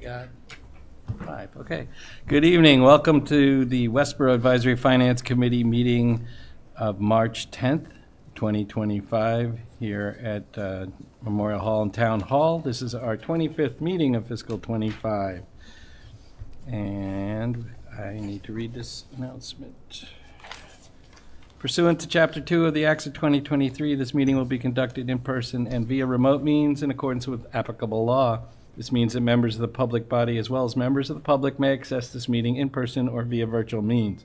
got 5. Okay. Good evening. Welcome to the Westborough Advisory Finance Committee meeting of March 10th, 2025 here at Memorial Hall and Town Hall. This is our 25th meeting of fiscal 25. And I need to read this announcement. Pursuant to Chapter 2 of the Acts of 2023, this meeting will be conducted in person and via remote means in accordance with applicable law. This means that members of the public body as well as members of the public may access this meeting in person or via virtual means.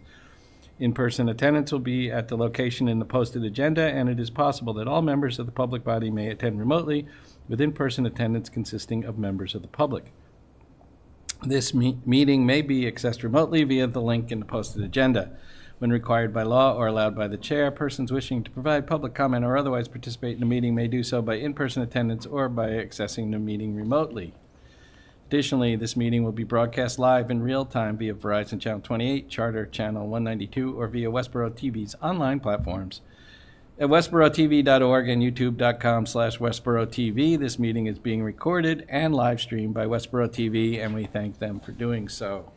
In-person attendance will be at the location in the posted agenda, and it is possible that all members of the public body may attend remotely, with in-person attendance consisting of members of the public. This meeting may be accessed remotely via the link in the posted agenda. When required by law or allowed by the chair, persons wishing to provide public comment or otherwise participate in the meeting may do so by in-person attendance or by accessing the meeting remotely. Additionally, this meeting will be broadcast live in real time via Verizon Channel 28, Charter Channel 192, or via Westborough TV's online platforms. At westboroughTV.org and youtube.com/WestboroughTV, this meeting is being recorded and live streamed by Westborough TV, and we thank them for doing so.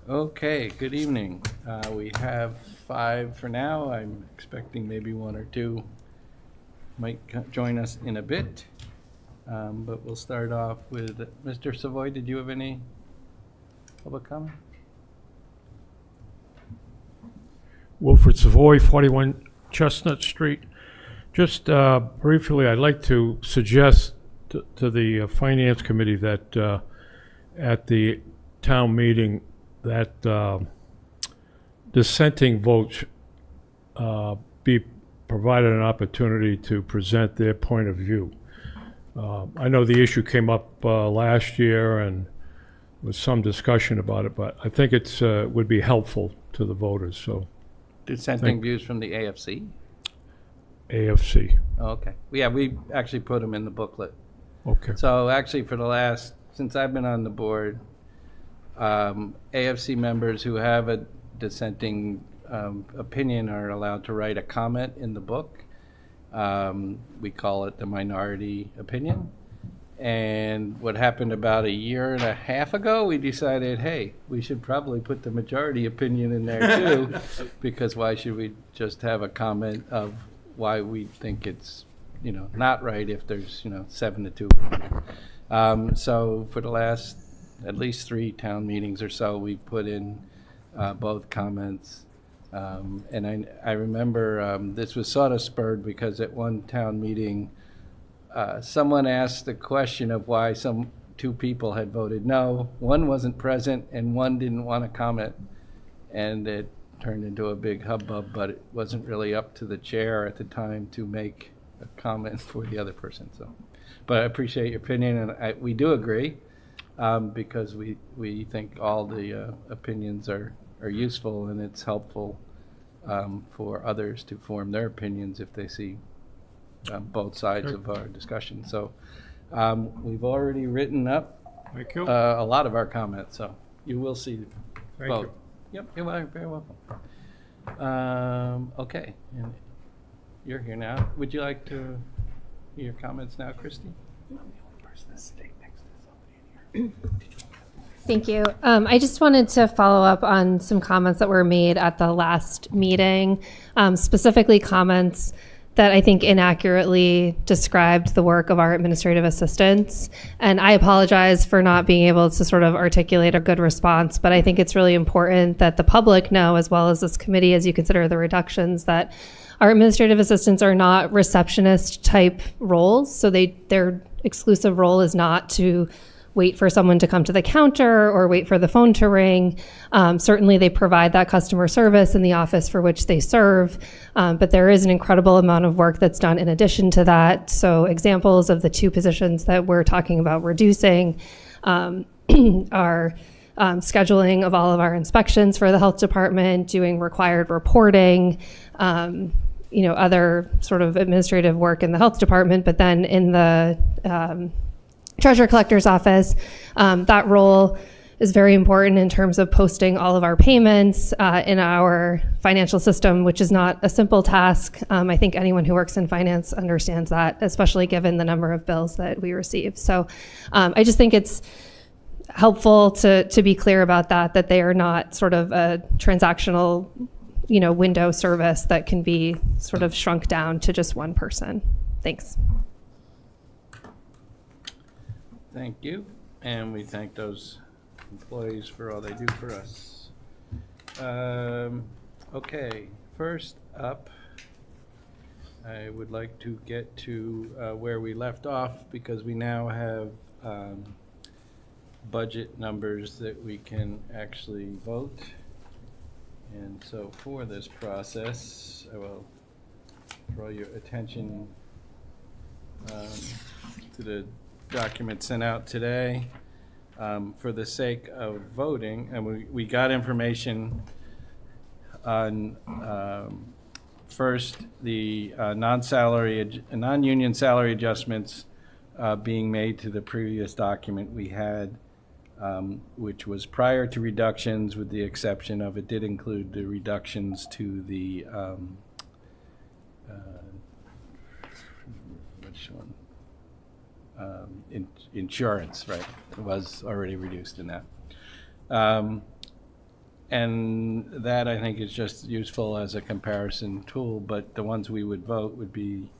Okay, good evening. We have 5 for now. I'm expecting maybe 1 or 2 might join us in a bit. But we'll start off with Mr. Savoy. Did you have any public comment? Wilfred Savoy, 41 Chestnut Street. Just briefly, I'd like to suggest to the Finance Committee that at the town meeting that dissenting votes be provided an opportunity to present their point of view. I know the issue came up last year and there was some discussion about it, but I think it's would be helpful to the voters. So, dissenting views from the AFC? AFC. Oh, okay. Yeah, we actually put them in the booklet. Okay. So actually since I've been on the board, AFC members who have a dissenting opinion are allowed to write a comment in the book. We call it the minority opinion. And what happened about a year and a half ago, we decided, hey, we should probably put the majority opinion in there too, because why should we just have a comment of why we think it's, not right if there's, 7-2. So for the last at least 3 town meetings or so, we've put in both comments. And I remember this was sort of spurred because at one town meeting, someone asked the question of why 2 people had voted no. One wasn't present and one didn't want to comment. And it turned into a big hubbub, but it wasn't really up to the chair at the time to make a comment for the other person. So, but I appreciate your opinion, and we do agree because we think all the opinions are useful, and it's helpful for others to form their opinions if they see both sides of our discussion. So we've already written up Thank you. a lot of our comments, so you will see Thank both. you. Yep, you're very welcome. Okay, and you're here now. Would you like to hear your comments now, Christy? I'm the only person that's sitting next to somebody in here. Thank you. I just wanted to follow up on some comments that were made at the last meeting, specifically comments that I think inaccurately described the work of our administrative assistants. And I apologize for not being able to sort of articulate a good response, but I think it's really important that the public know, as well as this committee, as you consider the reductions, that our administrative assistants are not receptionist type roles. So their exclusive role is not to wait for someone to come to the counter or wait for the phone to ring. Certainly they provide that customer service in the office for which they serve, but there is an incredible amount of work that's done in addition to that. So examples of the 2 positions that we're talking about reducing are scheduling of all of our inspections for the health department, doing required reporting, other sort of administrative work in the health department, but then in the treasurer collector's office, that role is very important in terms of posting all of our payments in our financial system, which is not a simple task. I think anyone who works in finance understands that, especially given the number of bills that we receive. So I just think it's helpful to be clear about that they are not sort of a transactional, window service that can be sort of shrunk down to just one person. Thanks. Thank you, and we thank those employees for all they do for us. Okay, first up, I would like to get to where we left off, because we now have budget numbers that we can actually vote. And so for this process, I will draw your attention to the document sent out today. For the sake of voting, and we got information on first the non-union salary adjustments being made to the previous document we had, which was prior to reductions, with the exception of it did include the reductions to the which one? Insurance, right? It was already reduced in that. And that, I think, is just useful as a comparison tool, but the ones we would vote would be,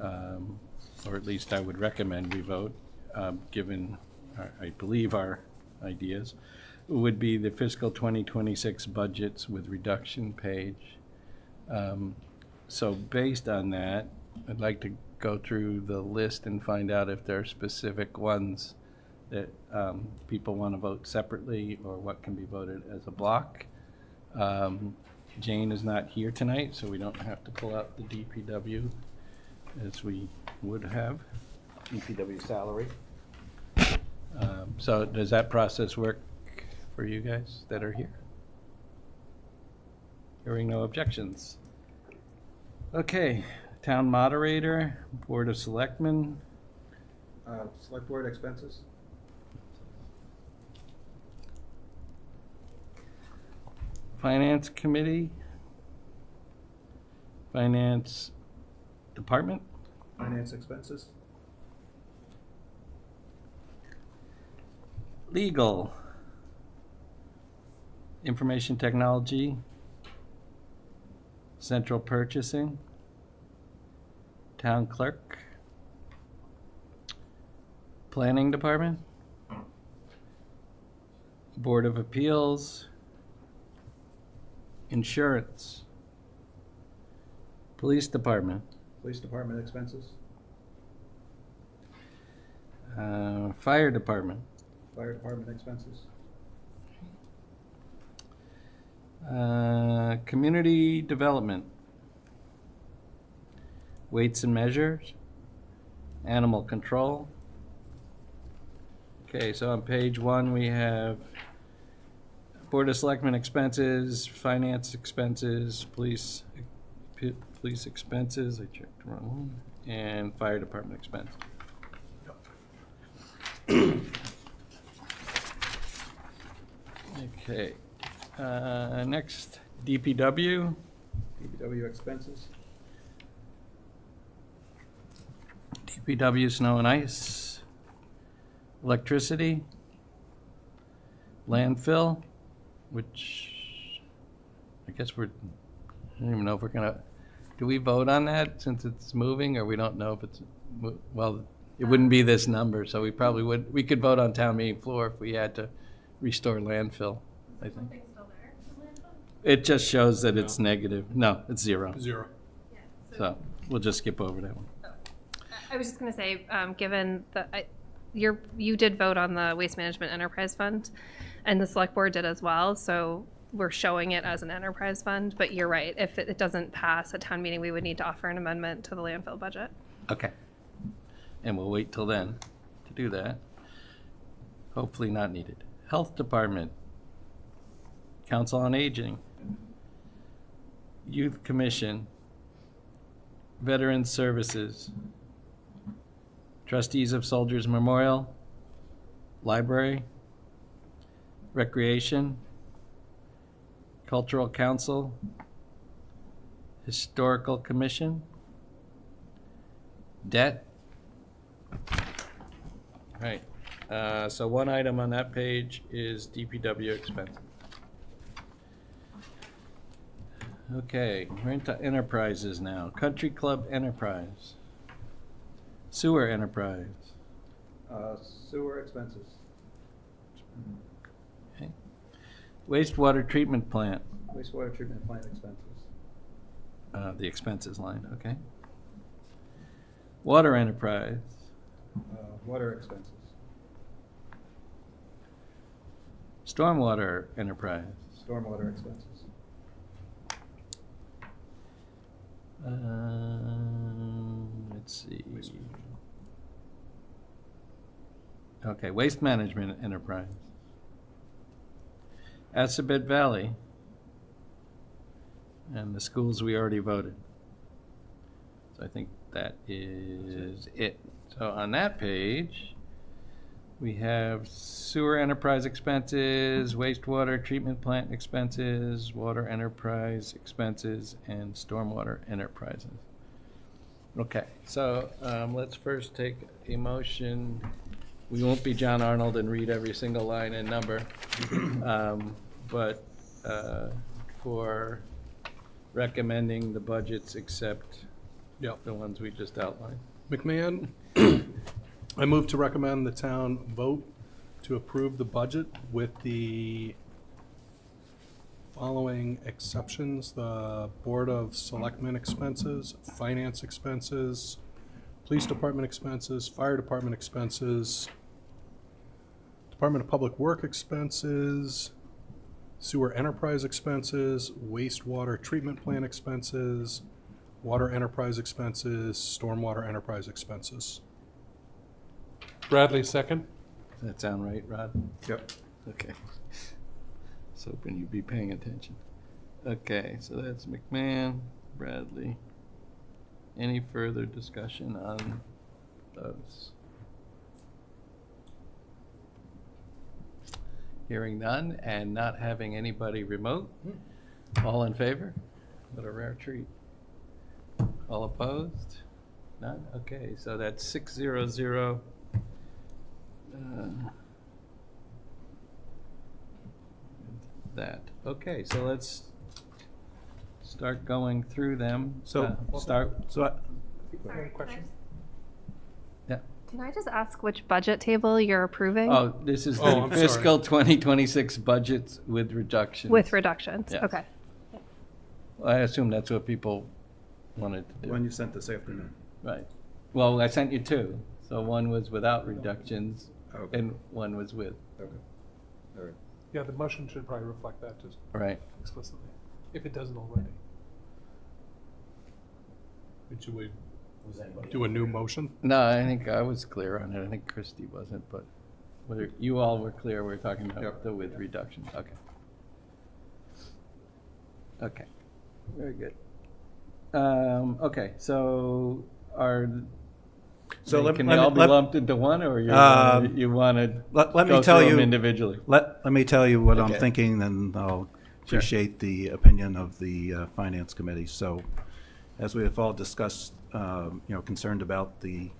or at least I would recommend we vote, given, I believe, our ideas, would be the fiscal 2026 budgets with reduction page. So based on that, I'd like to go through the list and find out if there are specific ones that people want to vote separately, or what can be voted as a block. Jane is not here tonight, so we don't have to pull out the DPW as we would have, DPW salary. So does that process work for you guys that are here? Hearing no objections. Okay, town moderator, board of selectmen. Select board expenses. Finance committee. Finance department. Finance expenses. Legal. Information technology. Central purchasing. Town clerk. Planning department. Board of Appeals. Insurance. Police department. Police department expenses. Fire department. Fire department expenses. Community development. Weights and measures. Animal control. Okay, so on page 1 we have Board of Selectmen expenses, finance expenses, police expenses, I checked the wrong one, and fire department expense. Okay, next, DPW. DPW expenses. DPW snow and ice. Electricity. Landfill, which I guess I don't even know if we're gonna, do we vote on that since it's moving, or we don't know if it's, well, it wouldn't be this number, so we probably would, we could vote on town meeting floor if we had to restore landfill, I think. Something still there for landfill? It just shows that it's negative. No, it's zero. Zero. Yeah. So we'll just skip over that one. I was just going to say, given that you did vote on the Waste Management Enterprise Fund, and the Select Board did as well, so we're showing it as an enterprise fund, but you're right, if it doesn't pass at town meeting, we would need to offer an amendment to the landfill budget. Okay. And we'll wait till then to do that. Hopefully not needed. Health Department. Council on Aging. Youth Commission. Veterans Services. Trustees of Soldiers Memorial. Library. Recreation, Cultural Council, Historical Commission, Debt. Right, so one item on that page is DPW expenses. Okay, we're into enterprises now. Country Club Enterprise. Sewer Enterprise. Sewer expenses. Okay. Wastewater Treatment Plant. Wastewater treatment plant expenses. The expenses line, okay. Water Enterprise. Water expenses. Stormwater Enterprise. Stormwater expenses. Let's see. Okay, Waste Management Enterprise. Assabet Valley. And the schools we already voted. So I think that is it. So on that page, we have sewer enterprise expenses, wastewater treatment plant expenses, water enterprise expenses, and stormwater enterprises. Okay, so let's first take a motion. We won't be John Arnold and read every single line and number, but for recommending the budgets except the ones we just outlined. McMahon, I move to recommend the town vote to approve the budget with the following exceptions: the Board of Selectmen expenses, finance expenses, police department expenses, fire department expenses, Department of Public Work expenses, sewer enterprise expenses, wastewater treatment plant expenses, water enterprise expenses, stormwater enterprise expenses. Bradley, second. Does that sound right, Rod? Yep. Okay. Was hoping you'd be paying attention. Okay, so that's McMahon, Bradley. Any further discussion on those? Hearing none and not having anybody remote. All in favor? What a rare treat. All opposed? None? Okay, so that's 600. That. Okay, so let's start going through them. So Question? Yeah. Can I just ask which budget table you're approving? Oh, this is Oh, the I'm sorry. fiscal 2026 budgets with reductions. With reductions, Yes. okay. I assume that's what people wanted to do. One you sent this afternoon. Right. Well, I sent you two. So one was without reductions Okay. and one was with. Okay. All right. Yeah, the motion should probably reflect that just Right. explicitly, if it doesn't already. Should we do a new motion? No, I think I was clear on it. I think Christie wasn't, but whether you all were clear, we're talking about Yep. the with reductions. Okay. Okay. Very good. Okay, so can they all be lumped into one, or you wanted Let go me tell through them you individually? Let me tell you what I'm Okay. thinking, and I'll Sure. appreciate the opinion of the Finance Committee. So, as we have all discussed, concerned about the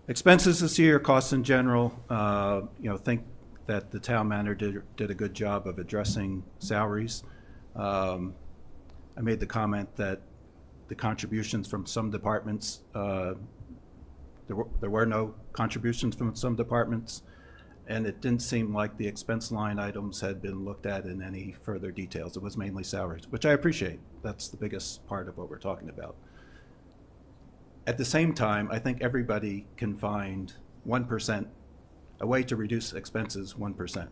expenses this year, costs in general, think that the town manager did a good job of addressing salaries. I made the comment that the contributions from some departments, there were no contributions from some departments, and it didn't seem like the expense line items had been looked at in any further details. It was mainly salaries, which I appreciate. That's the biggest part of what we're talking about. At the same time, I think everybody can find 1%, a way to reduce expenses 1%.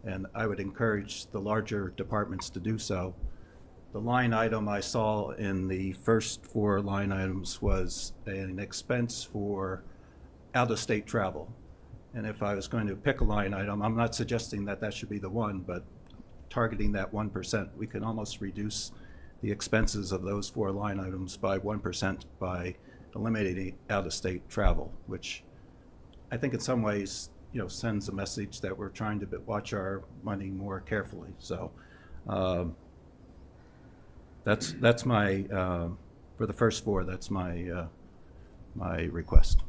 And I would encourage the larger departments to do so. The line item I saw in the first four line items was an expense for out-of-state travel. And if I was going to pick a line item, I'm not suggesting that that should be the one, but targeting that 1%, we can almost reduce the expenses of those four line items by 1% by eliminating out-of-state travel, which I think in some ways sends a message that we're trying to watch our money more carefully. So that's my, for the first four, that's my request.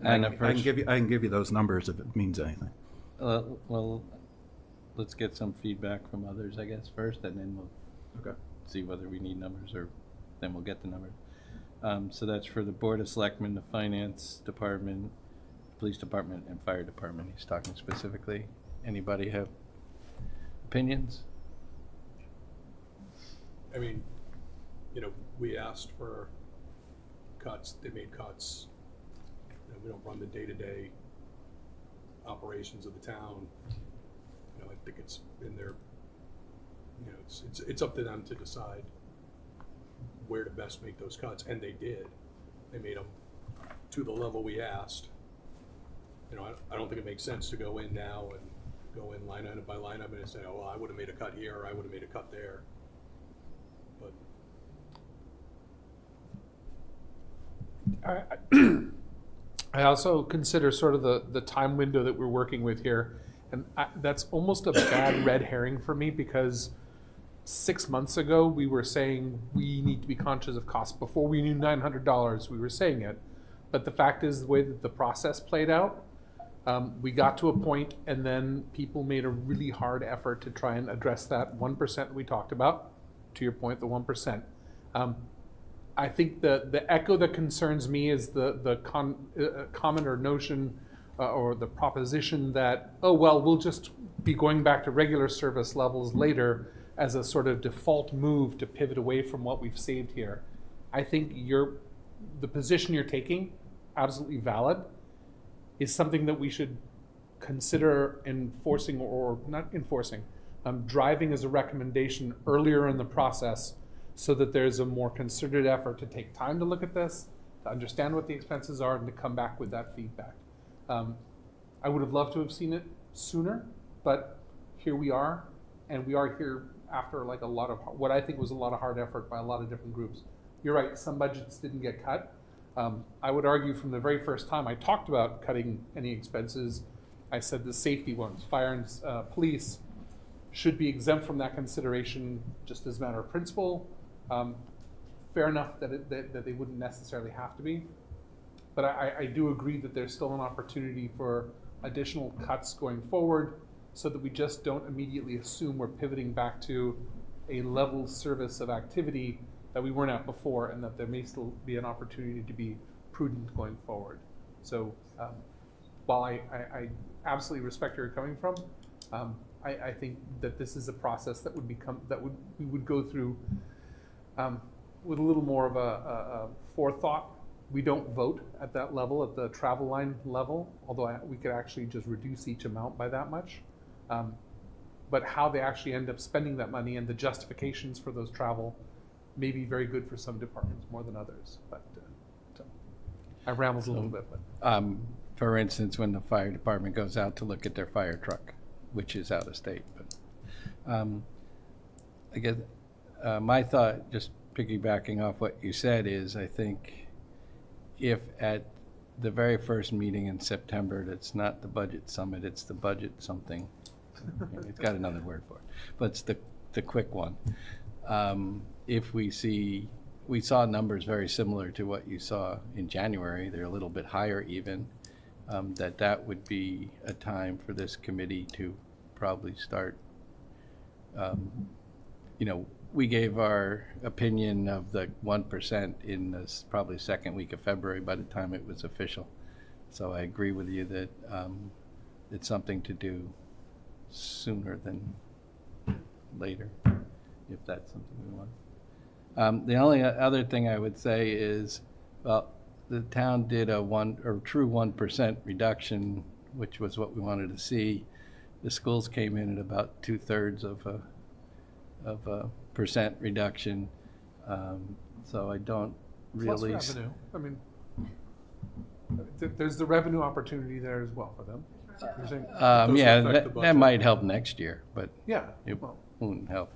And I can give you those numbers if it means anything. Well, let's get some feedback from others, I guess, first, and then we'll Okay. see whether we need numbers, or then we'll get the numbers. So that's for the Board of Selectmen, the Finance Department, Police Department, and Fire Department. He's talking specifically. Anybody have opinions? I mean, we asked for cuts, they made cuts. We don't run the day-to-day operations of the town. I think it's in their, it's up to them to decide where to best make those cuts, and they did. They made them to the level we asked. I don't think it makes sense to go in now and go in line item by line item and say, oh, well, I would have made a cut here, or I would have made a cut there. But I also consider sort of the time window that we're working with here, and that's almost a bad red herring for me, because 6 months ago we were saying we need to be conscious of costs. Before we knew $900, we were saying it. But the fact is, the way that the process played out, we got to a point, and then people made a really hard effort to try and address that 1% that we talked about. To your point, the 1%. I think the echo that concerns me is the comment or notion or the proposition that, oh, well, we'll just be going back to regular service levels later as a sort of default move to pivot away from what we've saved here. I think the position you're taking, absolutely valid, is something that we should consider enforcing, or not enforcing, driving as a recommendation earlier in the process, so that there's a more concerted effort to take time to look at this, to understand what the expenses are, and to come back with that feedback. I would have loved to have seen it sooner, but here we are, and we are here after like a lot of what I think was a lot of hard effort by a lot of different groups. You're right, some budgets didn't get cut. I would argue from the very first time I talked about cutting any expenses, I said the safety ones, fire and police, should be exempt from that consideration just as a matter of principle. Fair enough that they wouldn't necessarily have to be. But I do agree that there's still an opportunity for additional cuts going forward, so that we just don't immediately assume we're pivoting back to a level service of activity that we weren't at before, and that there may still be an opportunity to be prudent going forward. So while I absolutely respect where you're coming from, I think that this is a process that we would go through with a little more of a forethought. We don't vote at that level, at the travel line level, although we could actually just reduce each amount by that much. But how they actually end up spending that money and the justifications for those travel may be very good for some departments more than others. But so I rambled a little bit. But. For instance, when the fire department goes out to look at their fire truck, which is out of state. But I guess my thought, just piggybacking off what you said, is I think if at the very first meeting in September, that's not the budget summit, it's the budget something. It's got another word for it, but it's the quick one. If we saw numbers very similar to what you saw in January, they're a little bit higher even, that would be a time for this committee to probably start, we gave our opinion of the 1% in this probably second week of February by the time it was official. So I agree with you that it's something to do sooner than later, if that's something we want. The only other thing I would say is, well, the town did a true 1% reduction, which was what we wanted to see. The schools came in at about 2/3 of a percent reduction. So I don't really. Plus revenue. I mean, there's the revenue opportunity there as well for them. You're saying- Yeah, affect the that budget. might help next year, but Yeah. it Well, won't help.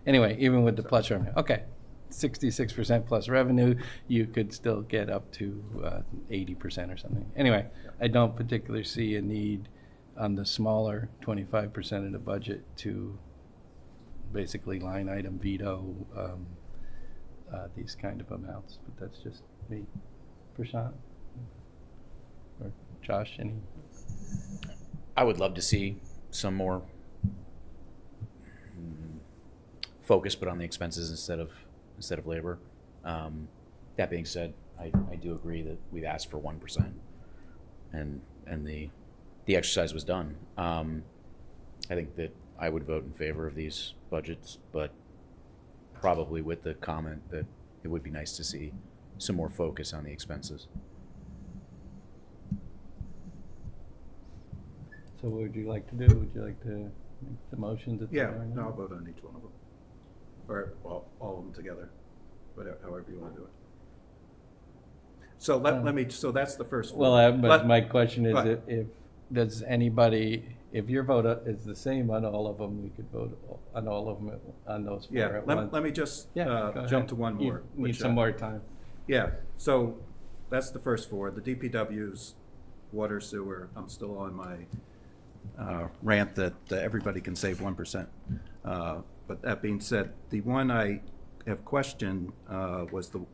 Anyway, even with the plus revenue. Okay, 66% plus revenue, you could still get up to 80% or something. Anyway, I don't particularly see a need on the smaller 25% of the budget to basically line item veto these kind of amounts, but that's just me. Prashant? Or Josh, any? I would love to see some more focus put on the expenses instead of labor. That being said, I do agree that we've asked for 1%, and the exercise was done. I think that I would vote in favor of these budgets, but probably with the comment that it would be nice to see some more focus on the expenses. So what would you like to do? Would you like to make the motions at the Yeah, very no, I'll end? vote on each one of them. Or all of them together, whatever, however you want to do it. So so that's the first one. Well, but my question is, but- if does anybody, if your vote is the same on all of them, we could vote on all of them on those four Yeah, at once. let me just Yeah, go jump ahead. to one You more. need which, some more time. Yeah, so that's the first four. The DPW's water, sewer, I'm still on my rant that everybody can save 1%. But that being said, the one I have questioned was the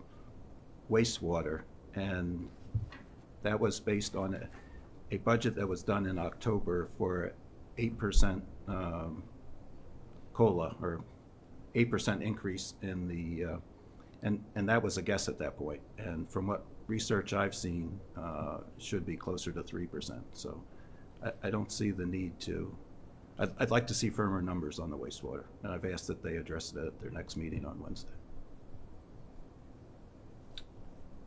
wastewater, and that was based on a budget that was done in October for 8% COLA, or 8% increase in the, and that was a guess at that point. And from what research I've seen, should be closer to 3%. So I don't see the need to, I'd like to see firmer numbers on the wastewater, and I've asked that they address it at their next meeting on Wednesday.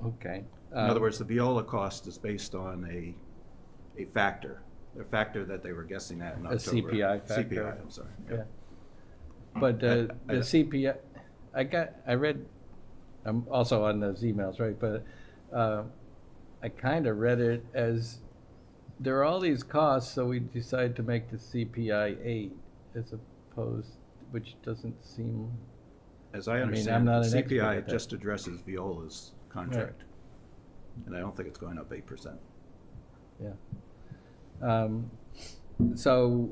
Okay. In other words, the Viola cost is based on a factor that they were guessing at in A October. CPI factor. CPI, I'm sorry. Yeah. But the I- CPI, I read, I'm also on those emails, right? But I kind of read it as there are all these costs, so we decide to make the CPI 8 as opposed, which doesn't seem, As I I'm understand, not the an expert CPI at that. just addresses Viola's contract. And I don't think it's going up 8%. yeah. So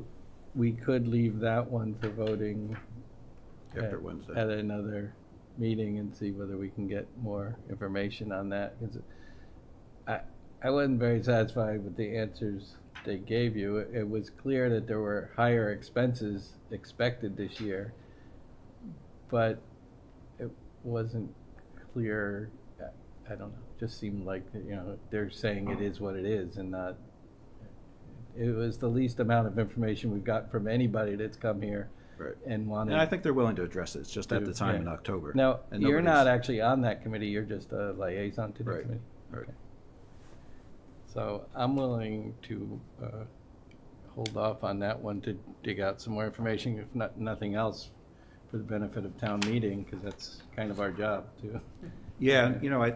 we could leave that one for voting After at Wednesday. another meeting and see whether we can get more information on that. 'Cause I wasn't very satisfied with the answers they gave you. It was clear that there were higher expenses expected this year, but it wasn't clear. I don't know, just seemed like, they're saying it is what it is and not, it was the least amount of information we've got from anybody that's come here Right. and wanted. And I think they're willing to address it. It's just at the time in Yeah. October. Now, and you're nobody's- not actually on that committee, you're just a liaison to the Right, committee? right. Okay. So I'm willing to hold off on that one to dig out some more information, if nothing else, for the benefit of town meeting, because that's kind of our job too. Yeah,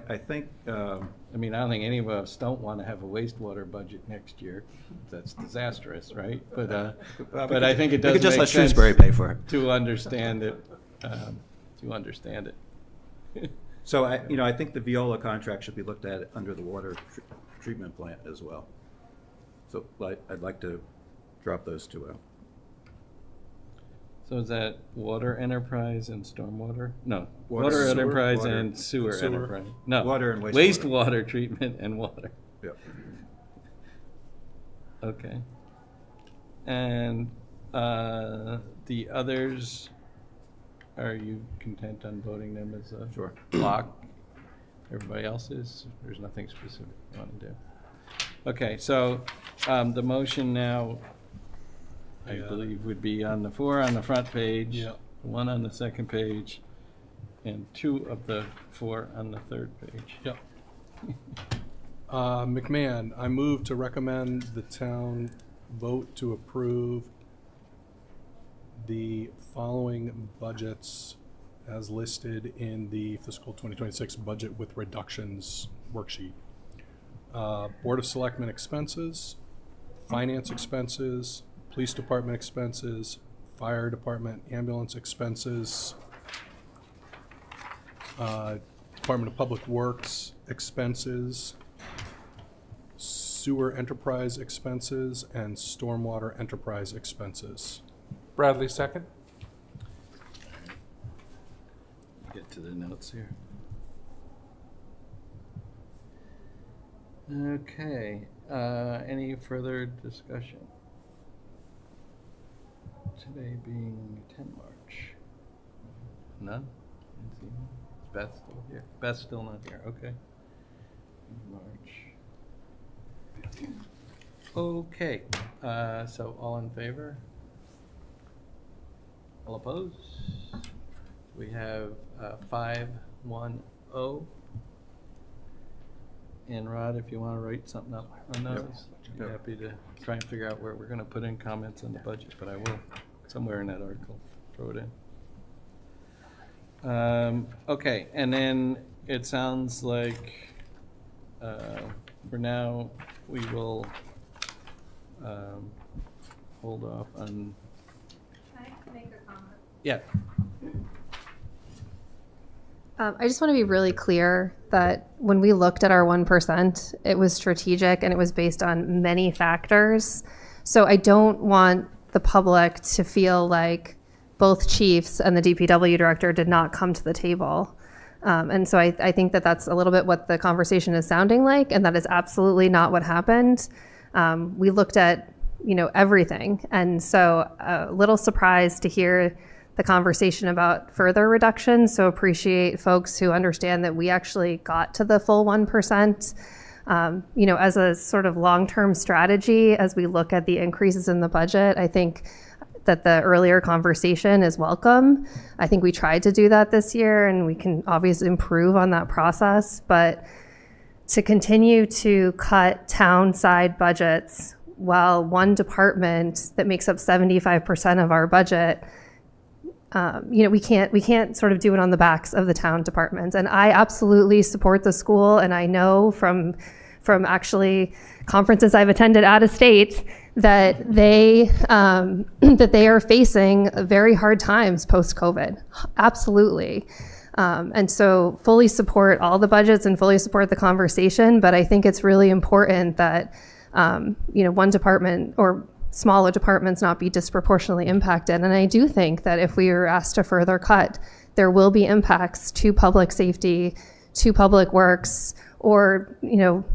I think, I mean, I don't think any of us don't want to have a wastewater budget next year. That's disastrous, right? But I think it we does could just make let sense Shrewsbury pay for it. to understand it, So I think the Viola contract should be looked at under the water treatment plant as well. So I'd like to drop those two out. So is that water enterprise and stormwater? No, Water, water sewer, enterprise water, and sewer sewer. enterprise. No, Water and wastewater. wastewater treatment and water. Yep. Okay. And the others, are you content on voting them as a Sure. block? Everybody else is? There's nothing specific you want to do? Okay, so the motion now, I believe, would be on the 4 on the front page, Yeah. 1 on the second page, and 2 of the 4 on the third page. Yep. McMahon, I move to recommend the town vote to approve the following budgets as listed in the fiscal 2026 budget with reductions worksheet. Board of Selectmen expenses, finance expenses, police department expenses, fire department ambulance expenses, Department of Public Works expenses, sewer enterprise expenses, and stormwater enterprise expenses. Bradley, second. Get to the notes here. Okay, any further discussion? Today being 10 March. None? Didn't see none. Is Beth still here? Beth's still not here, okay. March. Okay, so all in favor? All opposed? We have 5-1-0. And Rod, if you want to write something up on those, I'd be happy to try and figure out where we're going to put in comments on the budget, but I will, somewhere in that article, throw it in. Okay, and then it sounds like for now we will hold off on. Can I make a comment? Yeah. I just want to be really clear that when we looked at our 1%, it was strategic and it was based on many factors. So I don't want the public to feel like both chiefs and the DPW director did not come to the table. And so I think that that's a little bit what the conversation is sounding like, and that is absolutely not what happened. We looked at, everything. And so a little surprised to hear the conversation about further reductions. So appreciate folks who understand that we actually got to the full 1%. As a sort of long-term strategy, as we look at the increases in the budget, I think that the earlier conversation is welcome. I think we tried to do that this year, and we can obviously improve on that process. But to continue to cut town-side budgets while one department that makes up 75% of our budget, we can't sort of do it on the backs of the town departments. And I absolutely support the school, and I know from actually conferences I've attended out of state that they are facing very hard times post-COVID. Absolutely. And so fully support all the budgets and fully support the conversation, but I think it's really important that one department or smaller departments not be disproportionately impacted. And I do think that if we are asked to further cut, there will be impacts to public safety, to public works, or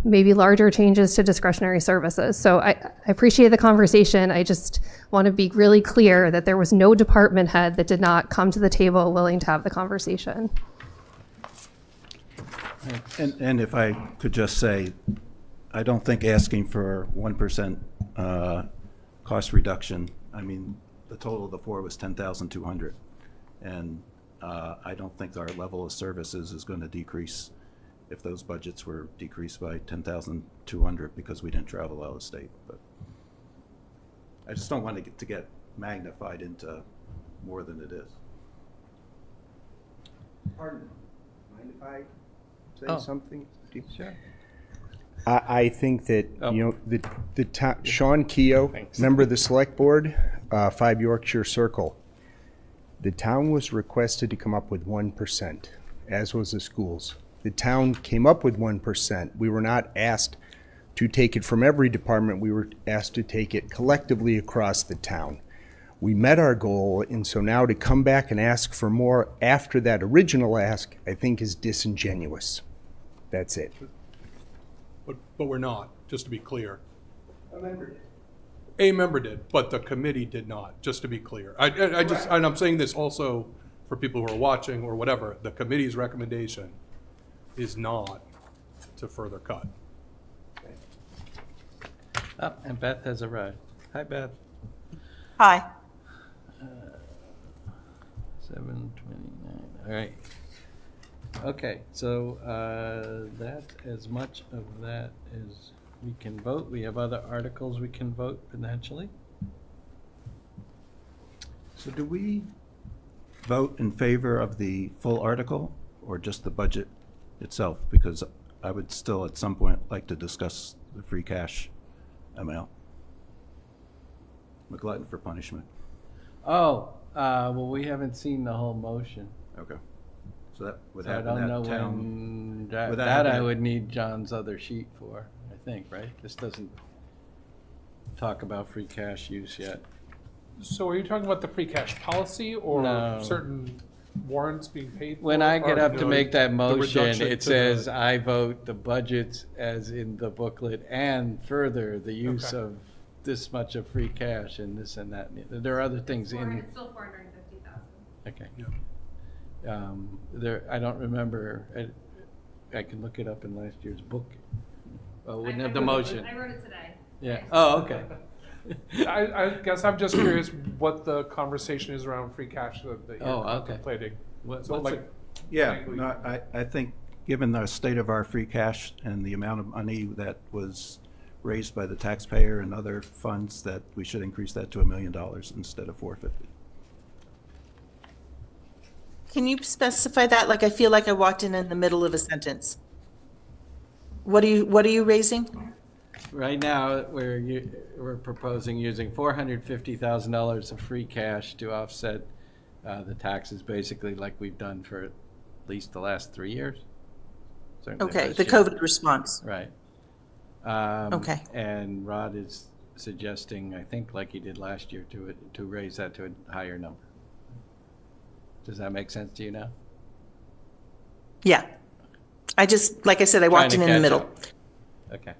maybe larger changes to discretionary services. So I appreciate the conversation. I just want to be really clear that there was no department head that did not come to the table willing to have the conversation. And if I could just say, I don't think asking for 1% cost reduction, the total of the four was 10,200. And I don't think our level of services is going to decrease if those budgets were decreased by 10,200 because we didn't travel out of state. But I just don't want it to get magnified into more than it is. Pardon, mind if I say Oh. something? Sure. I think that, the town, Sean Keogh, Thanks. member of the select board, 5 Yorkshire Circle. The town was requested to come up with 1%, as was the schools. The town came up with 1%. We were not asked to take it from every department. We were asked to take it collectively across the town. We met our goal, and so now to come back and ask for more after that original ask, I think is disingenuous. That's it. But we're not, just to be clear. A member did. A member did, but the committee did not, just to be clear. I just, and I'm saying this also for people who are watching or whatever, the committee's recommendation is not to further cut. Oh, and Beth has arrived. Hi, Beth. Hi. 7:29. All right. Okay, so that's as much of that as we can vote. We have other articles we can vote potentially. So do we vote in favor of the full article or just the budget itself? Because I would still at some point like to discuss the free cash amount. I'm a glutton for punishment. Oh, well, we haven't seen the whole motion. Okay. So that would So I happen don't know at town. when, that without that I having a- would need John's other sheet for, I think, right? This doesn't talk about free cash use yet. So are you talking about the free cash policy or No. certain warrants being paid for? When I get Or- up to no, make that the motion, reduction it to says the- I vote the budgets as in the booklet and further the use Okay. of this much of free cash and this and that. There are other things in, It's still 450,000. okay. Yeah. There, I don't remember, I can look it up in last year's book. Oh, wouldn't have the motion. I wrote it today. Yeah, oh, okay. I guess I'm just curious what the conversation is around free cash that you're Oh, okay. contemplating. What- So what's like, Yeah, language. no, I think, given the state of our free cash and the amount of money that was raised by the taxpayer and other funds, that we should increase that to $1 million instead of 450. Can you specify that? Like, I feel like I walked in the middle of a sentence. What are you raising? Right now, we're proposing using $450,000 of free cash to offset the taxes, basically like we've done for at least the last 3 years. Certainly Okay, this the year. COVID response. Right. Okay. And Rod is suggesting, I think like he did last year, to raise that to a higher number. Does that make sense to you now? Yeah. I just, like I said, I walked in Trying to the catch middle. up. Okay.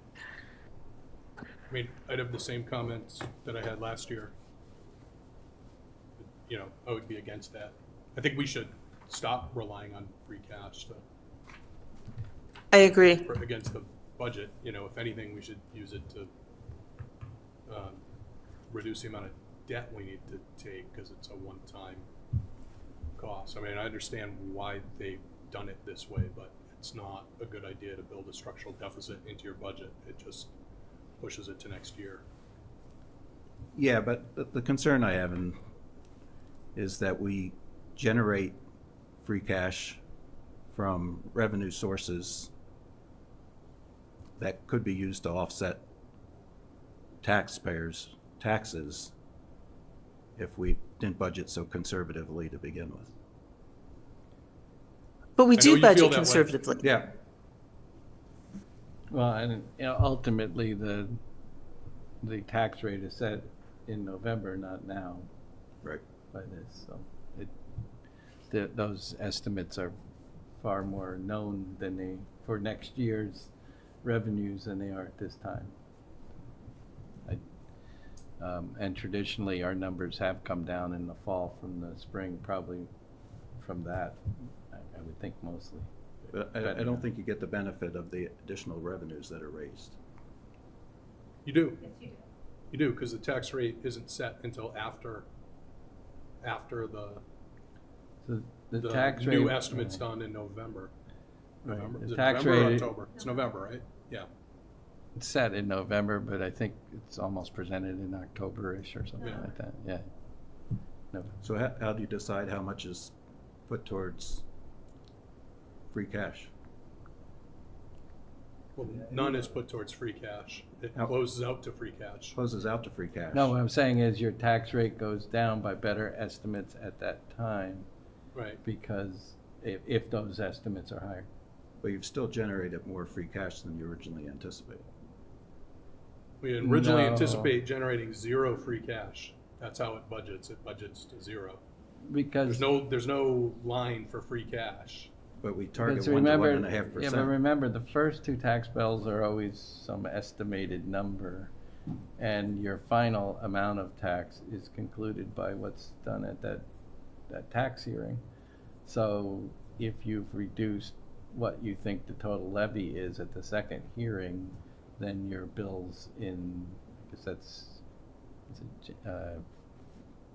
I mean, I'd have the same comments that I had last year. You know, I would be against that. I think we should stop relying on free cash to, I agree. against the budget. You know, if anything, we should use it to reduce the amount of debt we need to take, because it's a one-time cost. I mean, I understand why they've done it this way, but it's not a good idea to build a structural deficit into your budget. It just pushes it to next year. Yeah, but the concern I have is that we generate free cash from revenue sources that could be used to offset taxpayers' taxes if we didn't budget so conservatively to begin with. But we I know do you feel budget that way. conservatively. Yeah. Well, and ultimately, the tax rate is set in November, not now. Right. By this, so those estimates are far more known than for next year's revenues than they are at this time. And traditionally, our numbers have come down in the fall from the spring, probably from that, I would think mostly. But I don't think you get the benefit of the additional revenues that are raised. You do. Yes, you do. You do, because the tax rate isn't set until after So the the tax rate. new estimate's done in November. Right. November? The Is it tax November or rate- October? It's November, right? Yeah. It's set in November, but I think it's almost presented in October-ish or something Yeah. like that, yeah. No, So how do you decide how much is put towards free cash? Well, none is put towards free cash. It How- closes out to free cash. Closes out to free cash. No, what I'm saying is your tax rate goes down by better estimates at that time, Right. because if those estimates are higher. But you've still generated more free cash than you originally anticipated. We originally No. anticipate generating zero free cash. That's how it budgets. It budgets to zero. Because, There's no line for free cash. But we target because 1 to remember, 1.5%. yeah, but remember, the first two tax bills are always some estimated number, and your final amount of tax is concluded by what's done at that tax hearing. So if you've reduced what you think the total levy is at the second hearing, then your bills in, I guess that's,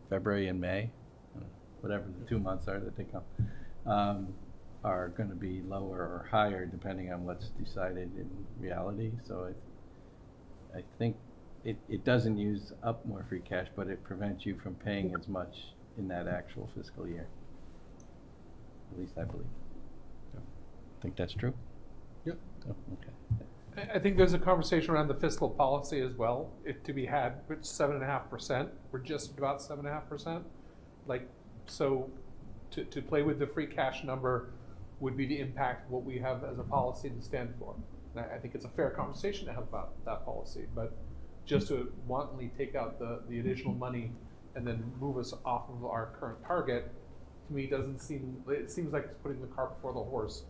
February and May, whatever the 2 months are that they come, are going to be lower or higher depending on what's decided in reality. So I think it doesn't use up more free cash, but it prevents you from paying as much in that actual fiscal year. At least I believe. Think that's true? Yep. Oh, okay. I think there's a conversation around the fiscal policy as well, to be had, which 7.5%, we're just about 7.5%. Like, so to play with the free cash number, would be to impact what we have as a policy to stand for. And I think it's a fair conversation to have about that policy, but just to wantonly take out the additional money and then move us off of our current target, to me doesn't seem, it seems like it's putting the cart before the horse.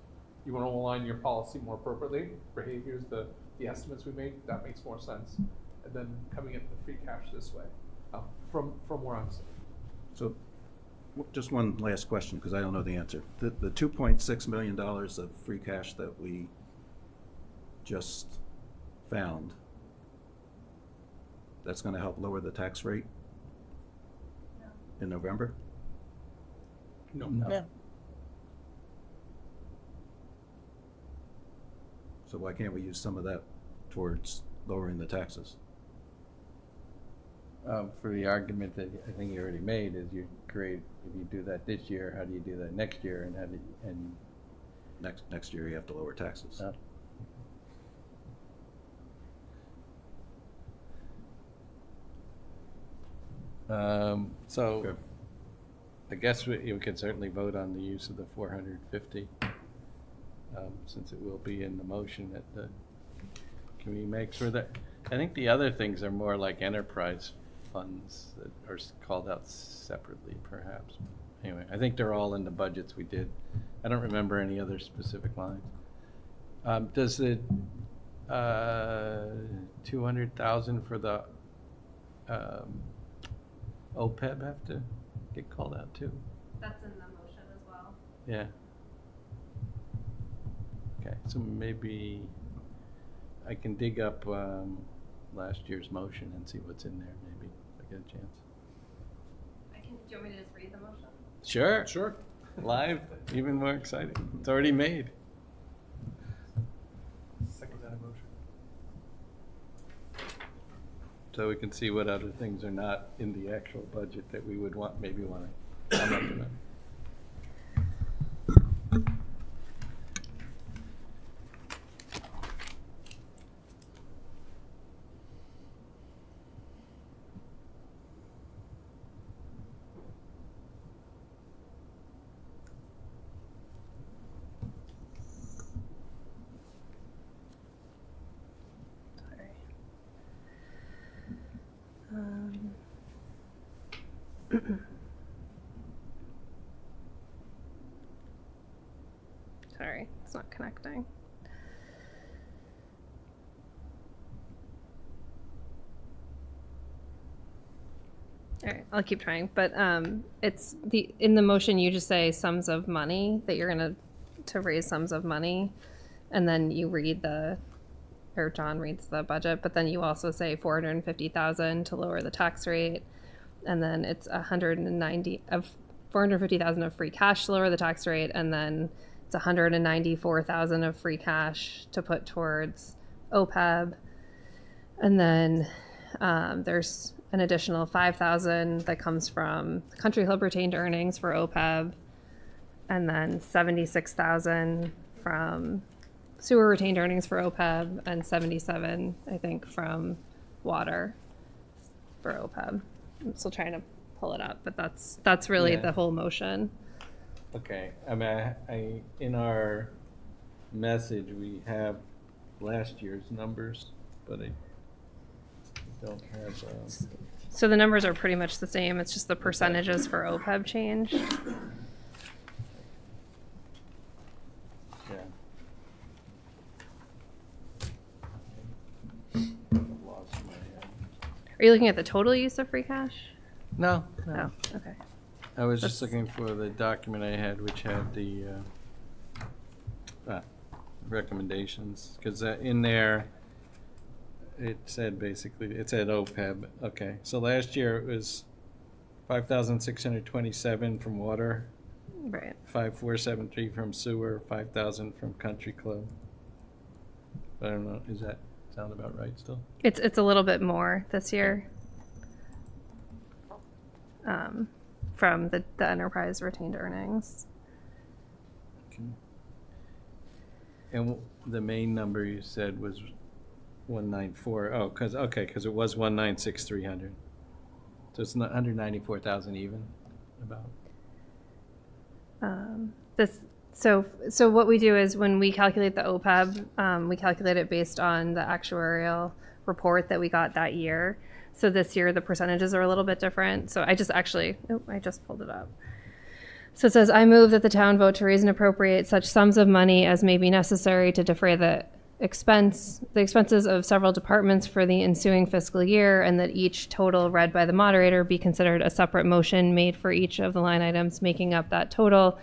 You want to align your policy more appropriately, behaviors, the estimates we make, that makes more sense. And then coming at the free cash this way, from where I'm sitting. So, just one last question, because I don't know the answer. The $2.6 million of free cash that we just found, that's gonna help lower the tax rate in November? No. Yeah. So why can't we use some of that towards lowering the taxes? For the argument that I think you already made is you create, if you do that this year, how do you do that next year, and how do you, and Next year you have to lower taxes. So Okay. I guess we could certainly vote on the use of the 450, since it will be in the motion that the committee makes for that. I think the other things are more like enterprise funds that are called out separately, perhaps. Anyway, I think they're all in the budgets we did. I don't remember any other specific lines. Does the 200,000 for the OPEB have to get called out too? That's in the motion as well. Yeah. Okay, so maybe I can dig up last year's motion and see what's in there, maybe, if I get a chance. Do you want me to just read the motion? Sure. Sure. Live, even more exciting. It's already made. Second that emotion. So we can see what other things are not in the actual budget that we would maybe want to comment on. Sorry, it's not connecting. All right, I'll keep trying, but it's in the motion you just say sums of money that you're gonna to raise sums of money, and then you read or John reads the budget, but then you also say 450,000 to lower the tax rate, and then it's 450,000 of free cash to lower the tax rate, and then it's 194,000 of free cash to put towards OPEB, and then there's an additional 5,000 that comes from the Country Club retained earnings for OPEB, and then 76,000 from sewer retained earnings for OPEB, and 77, I think, from water for OPEB. I'm still trying to pull it up, but that's really Yeah. the whole motion. Okay, I mean, in our message, we have last year's numbers, but I don't have, So the numbers are pretty much the same. It's just the percentages for OPEB change. yeah. I've lost my, Are you looking at the total use of free cash? No, Oh, no. okay. I was just looking for the document I had, which had the recommendations, because in there, it said basically, it said OPEB. Okay, so last year it was 5,627 from water, Right. 5,473 from sewer, 5,000 from country club. I don't know, does that sound about right still? It's a little bit more this year. From the enterprise retained earnings. And the main number you said was 194. Oh, because it was 196,300. So it's not 194,000 even, about. This So what we do is when we calculate the OPEB, we calculate it based on the actuarial report that we got that year. So this year the percentages are a little bit different. So I just pulled it up. So it says, I move that the town vote to raise and appropriate such sums of money as may be necessary to defray the expenses of several departments for the ensuing fiscal year, and that each total read by the moderator be considered a separate motion made for each of the line items making up that total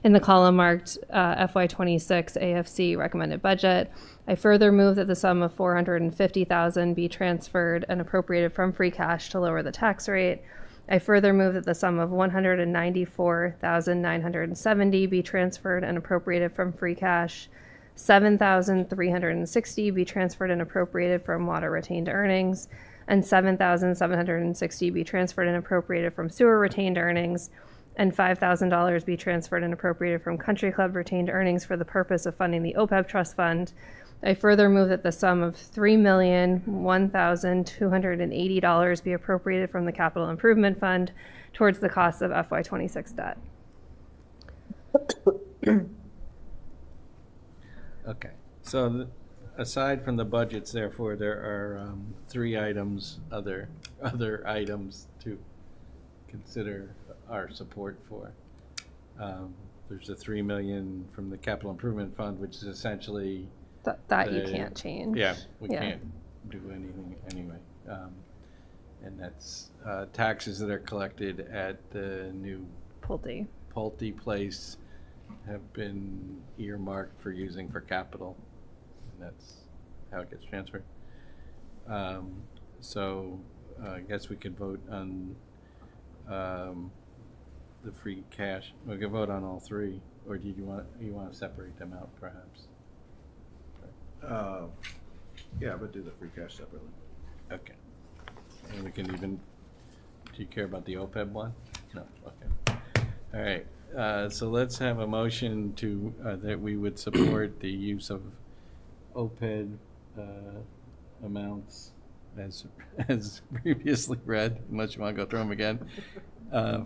in the column marked FY26 AFC recommended budget. I further move that the sum of $450,000 be transferred and appropriated from free cash to lower the tax rate. I further move that the sum of $194,970 be transferred and appropriated from free cash. $7,360 be transferred and appropriated from water retained earnings, and $7,760 be transferred and appropriated from sewer retained earnings, and $5,000 be transferred and appropriated from country club retained earnings for the purpose of funding the OPEB trust fund. I further move that the sum of $3,001,280 be appropriated from the capital improvement fund towards the cost of FY26 debt. Okay, so aside from the budgets, therefore, there are three items, other items to consider our support for. There's the $3 million from the capital improvement fund, which is essentially That you can't change. Yeah, we can't do anything anyway. And that's taxes that are collected at the new Pulte. place have been earmarked for using for capital. And that's how it gets transferred. So I guess we could vote on the free cash. We could vote on all three, or do you want to separate them out perhaps? Yeah, but do the free cash separately. Okay. And we can even, do you care about the OPEB one? No, okay. All right, so let's have a motion to, that we would support the use of OPEB amounts as previously read, unless you want to go through them again,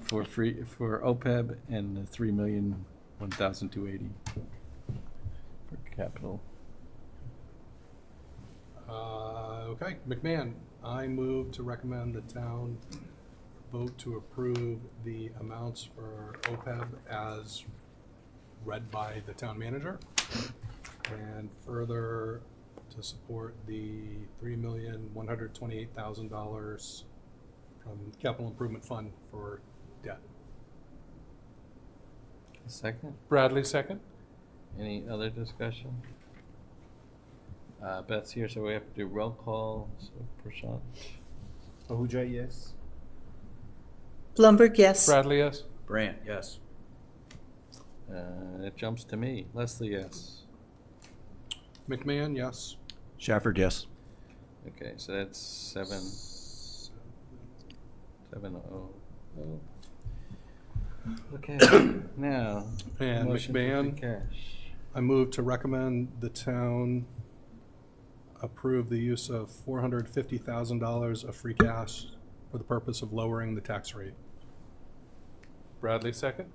for OPEB and the $3,001,280 for capital. Okay, McMahon, I move to recommend the town vote to approve the amounts for OPEB as read by the town manager, and further to support the $3,128,000 from capital improvement fund for debt. A second? Bradley, second. Any other discussion? Beth's here, so we have to do roll call. So Prashant. Ahuja, yes. Blumberg, yes. Bradley, yes. Brant, yes. It jumps to me. Leslie, yes. McMahon, yes. Shafford, yes. Okay, so that's 7-0. Okay, now. And motion for free McMahon? cash. I move to recommend the town approve the use of $450,000 of free cash for the purpose of lowering the tax rate. Bradley, second.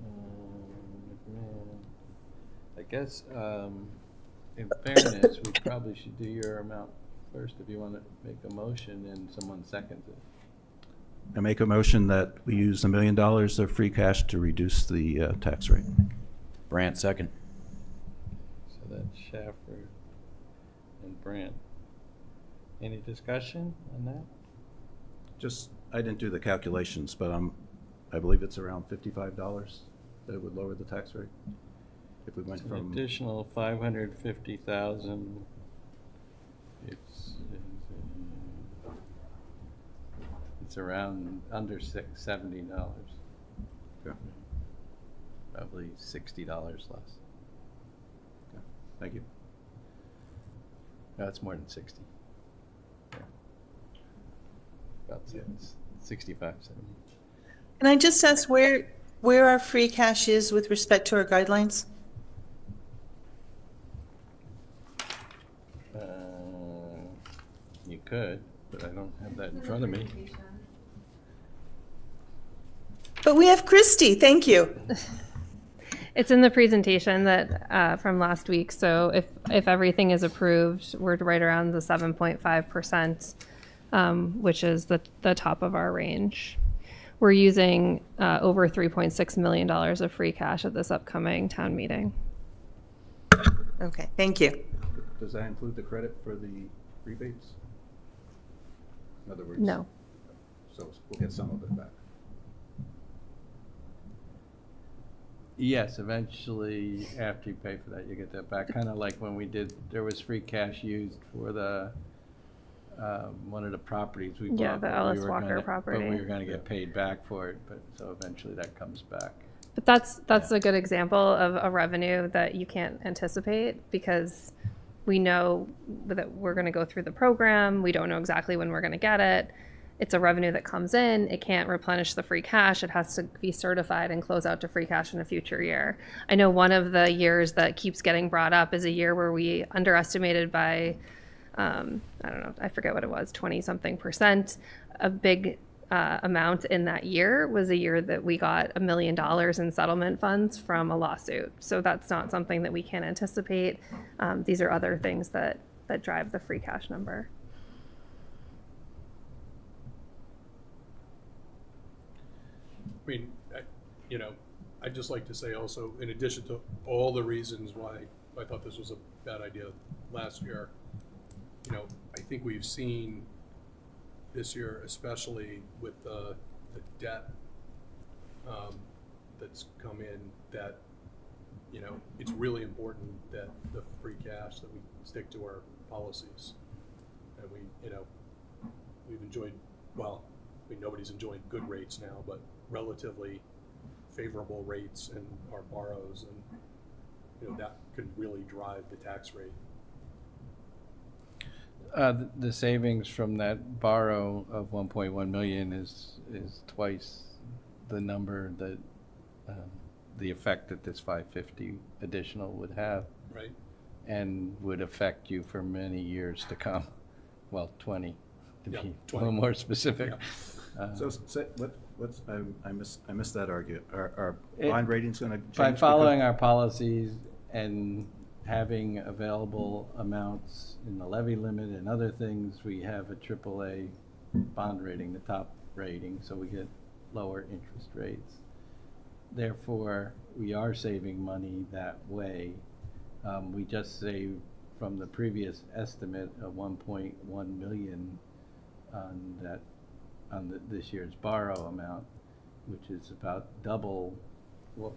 McMahon. I guess, in fairness, we probably should do your amount first if you want to make a motion and someone seconds it. I make a motion that we use $1 million of free cash to reduce the tax rate. Brant, second. So that's Shafford and Brandt. Any discussion on that? Just, I didn't do the calculations, but I believe it's around $55 that it would lower the tax rate. If we went An from, additional 550,000. It's around under $70. Okay. Probably $60 less. thank you. No, it's more than 60. Yeah. About 65, 70. Can I just ask where our free cash is with respect to our guidelines? You could, but I don't have that in front of me. But we have Christy, thank you. It's in the presentation that, from last week, so if everything is approved, we're right around the 7.5%, which is the top of our range. We're using over $3.6 million of free cash at this upcoming town meeting. Okay, thank you. Does that include the credit for the rebates? In other words? No. So we'll get some of it back. Yes, eventually, after you pay for that, you get that back. Kind of like when we did, there was free cash used for the, one of the properties we bought. Yeah, the but we Ellis were Walker gonna- property. But we were gonna get paid back for it, but, so eventually that comes back. But that's a good example of a revenue that you can't anticipate because we know that we're going to go through the program. We don't know exactly when we're going to get it. It's a revenue that comes in. It can't replenish the free cash. It has to be certified and close out to free cash in a future year. I know one of the years that keeps getting brought up is a year where we underestimated by, I don't know, I forget what it was, 20-something%. A big amount in that year was a year that we got $1 million in settlement funds from a lawsuit. So that's not something that we can anticipate. These are other things that drive the free cash number. I mean, I'd just like to say also, in addition to all the reasons why I thought this was a bad idea last year, I think we've seen this year, especially with the debt that's come in, that, it's really important that the free cash, that we stick to our policies. And we've enjoyed, well, nobody's enjoying good rates now, but relatively favorable rates in our borrows, and that could really drive the tax rate. The savings from that borrow of 1.1 million is twice the number that the effect that this 550 additional would have, Right. and would affect you for many years to come. Well, 20 to Yeah, be 20. a little more specific. So say, what's, I missed that argument. Our bond rating's gonna change? By because- following our policies and having available amounts in the levy limit and other things, we have a AAA bond rating, the top rating, so we get lower interest rates. Therefore, we are saving money that way. We just saved from the previous estimate of 1.1 million on this year's borrow amount, which is about double what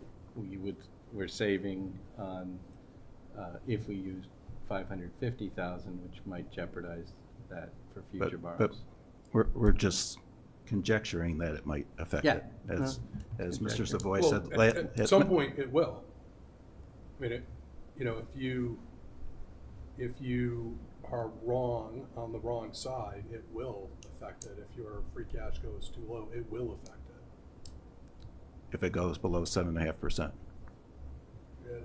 we're saving on if we used 550,000, which might jeopardize that for future But borrows. we're just conjecturing that it might affect Yeah. it. As Mr. Conjecture. Savoy Well, said. at some point it will. I mean, if you are wrong on the wrong side, it will affect it. If your free cash goes too low, it will affect it. If it goes below 7.5%,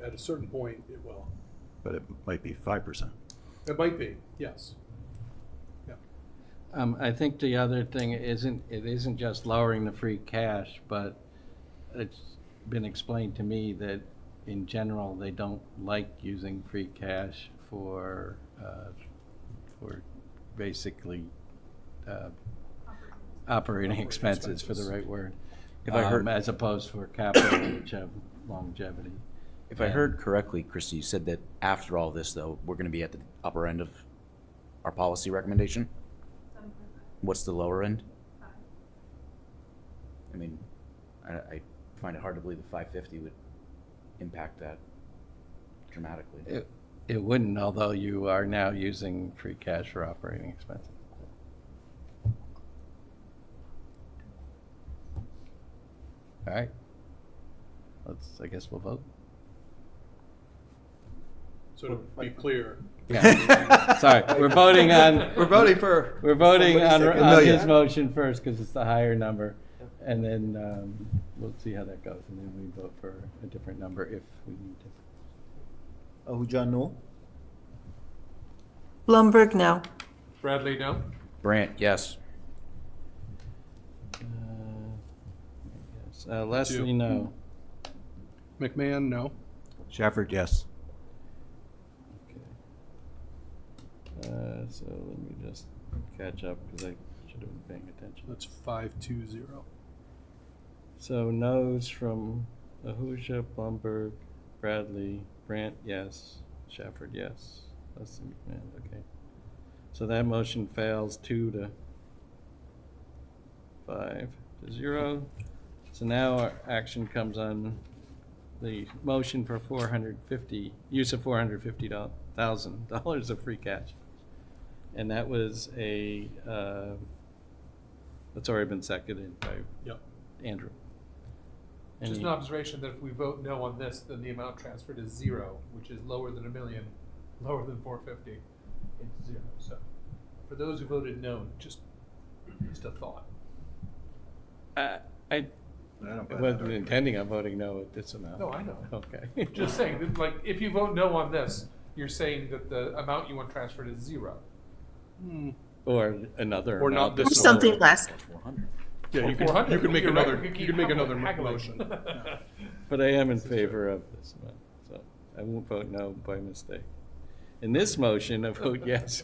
At a certain point, it will. but it might be 5%. It might be, yes. Yeah. I think the other thing isn't just lowering the free cash, but it's been explained to me that in general, they don't like using free cash for basically operating expenses, for the right word. If I heard- as opposed for capital, which have longevity. If I heard correctly, Christy, you said that after all this, though, we're going to be at the upper end of our policy recommendation? What's the lower end? I mean, I find it hard to believe the 550 would impact that dramatically. It wouldn't, although you are now using free cash for operating expenses. All right. I guess we'll vote. So to be clear, Yeah. Sorry, we're voting on, We're voting for. we're voting on Somebody say a on million. his motion first because it's the higher number. And then we'll see how that goes. And then we vote for a different number if we need to. Ahuja, no? Blumberg, no. Bradley, no? Brandt, yes. Leslie, no. McMahon, no. Shafford, yes. So let me just catch up because I should have been paying attention. That's 520. So no's from Ahuja, Blumberg, Bradley, Brandt, yes. Shafford, yes. Leslie McMahon, okay. So that motion fails 2 to 5 to 0. So now our action comes on the motion for use of $450,000 of free cash. And that was that's already been seconded by Yep. Andrew. Just Any- an observation that if we vote no on this, then the amount transferred is 0, which is lower than $1 million, lower than 450. It's 0. So for those who voted no, just a thought. I wasn't intending on voting no at this amount. No, I know. Okay. Just saying, that, like, if you vote no on this, you're saying that the amount you want transferred is 0. Or another Or amount not this that's Or something lower. less. 400. Yeah, Or you could 400. make You're right. another, We could you keep could make another haggling. motion. But I am in favor of this amount, so I won't vote no by mistake. In this motion, I vote yes.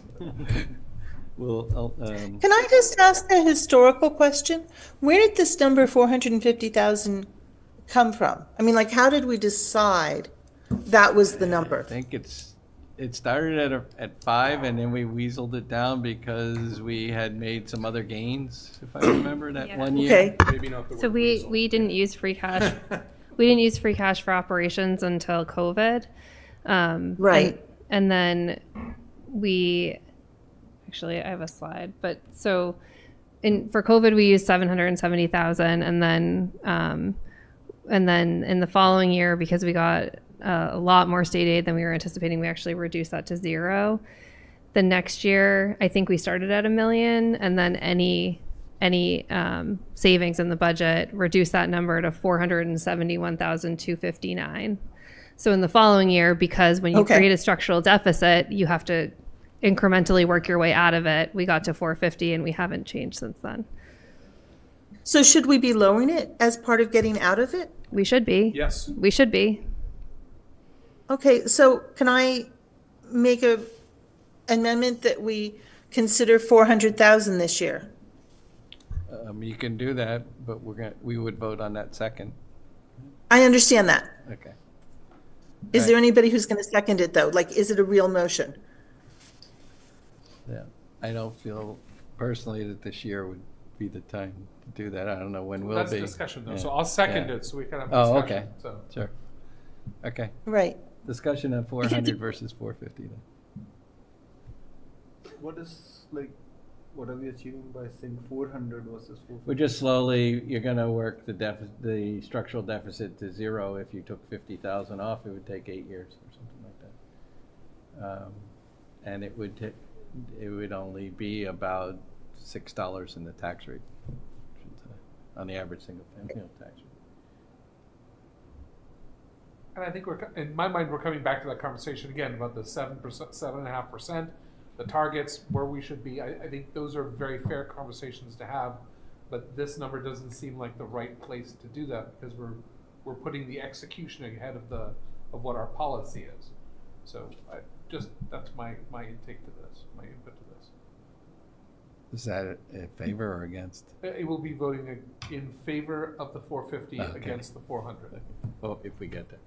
Can I just ask a historical question? Where did this number 450,000 come from? I mean, like, how did we decide that was the I number? think it started at 5 and then we weaseled it down because we had made some other gains, if I remember that Yeah. one year. Okay, Maybe not the So word we weasel. didn't use free cash. We didn't use free cash for operations until COVID. Right. And then actually I have a slide, but so for COVID we used 770,000, and then in the following year, because we got a lot more state aid than we were anticipating, we actually reduced that to 0. The next year, I think we started at $1 million, and then any savings in the budget reduced that number to 471,259. So in the following year, because when you Okay. create a structural deficit, you have to incrementally work your way out of it. We got to 450, and we haven't changed since then. so should we be lowering it as part of getting out of it? We should be. Yes. We should be. Okay, so can I make a amendment that we consider 400,000 this year? You can do that, but we would vote on that second. I understand that. Okay. Is Right. there anybody who's going to second it, though? Like, is it a real motion? Yeah. I don't feel personally that this year would be the time to do that. I don't know when will That's be. discussion though. Yeah. So I'll second Yeah. it so we can have Oh, discussion. okay. So Sure. Okay. Right. Discussion on 400 versus 450 then. What is like, what are we achieving by saying 400 versus 450? We're just slowly, you're gonna work the structural deficit to 0. If you took 50,000 off, it would take 8 years or something like that. And it would only be about $6 in the tax rate, on the average single family tax rate. And I think in my mind, we're coming back to that conversation again about the 7%, 7.5%, the targets, where we should be. I think those are very fair conversations to have, but this number doesn't seem like the right place to do that because we're putting the execution ahead of what our policy is. So that's my intake to this, my input to this. Is that in favor or against? It will be voting in favor of the 450 Okay. against the 400. Well, if we get there.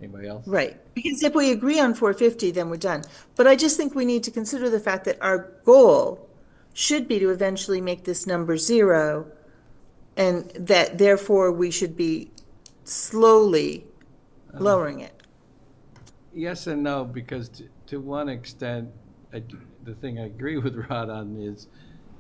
Anybody else? Right. Because if we agree on 450, then we're done. But I just think we need to consider the fact that our goal should be to eventually make this number 0, and that therefore we should be slowly lowering it. Yes and no, because to one extent, the thing I agree with Rod on is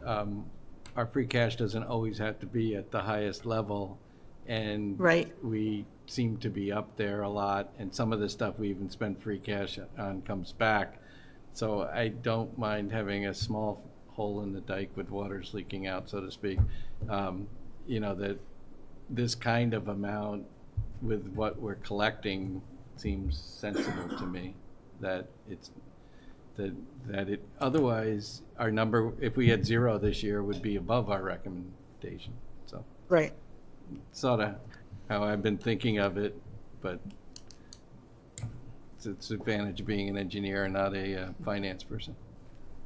our free cash doesn't always have to be at the highest level. And Right. we seem to be up there a lot, and some of the stuff we even spend free cash on comes back. So I don't mind having a small hole in the dike with waters leaking out, so to speak. That this kind of amount with what we're collecting seems sensible to me. That it otherwise our number, if we had 0 this year, would be above our recommendation. So Right. sort of how I've been thinking of it, but it's the advantage of being an engineer and not a finance person.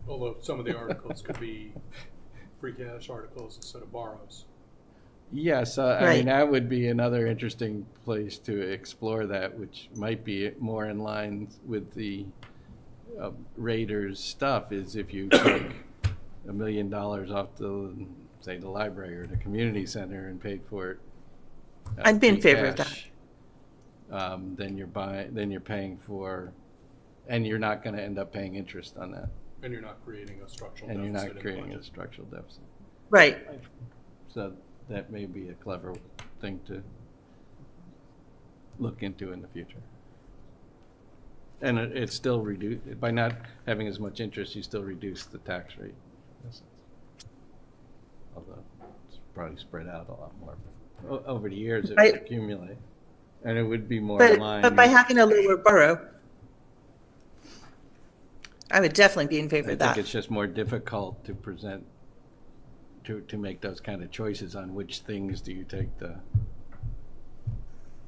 Although some of the articles could be free cash articles instead of borrows. Yes, I mean, Right. that would be another interesting place to explore that, which might be more in line with the Raiders stuff, is if you took $1 million off the, say, the library or the community center and paid for it. I'd be in free favor of that. cash, then you're paying for, and you're not gonna end up paying interest on that, And you're not creating a structural and you're deficit not in creating a budget. structural deficit. Right. So that may be a clever thing to look into in the future. And it's still reduced, by not having as much interest, you still reduce the tax rate. in a sense. Although it's probably spread out a lot more. But over the years, it Right. would accumulate. And it would be more in line. But by having a lower borough, I would definitely be in favor I of think that. it's just more difficult to present, to make those kind of choices on which things do you take the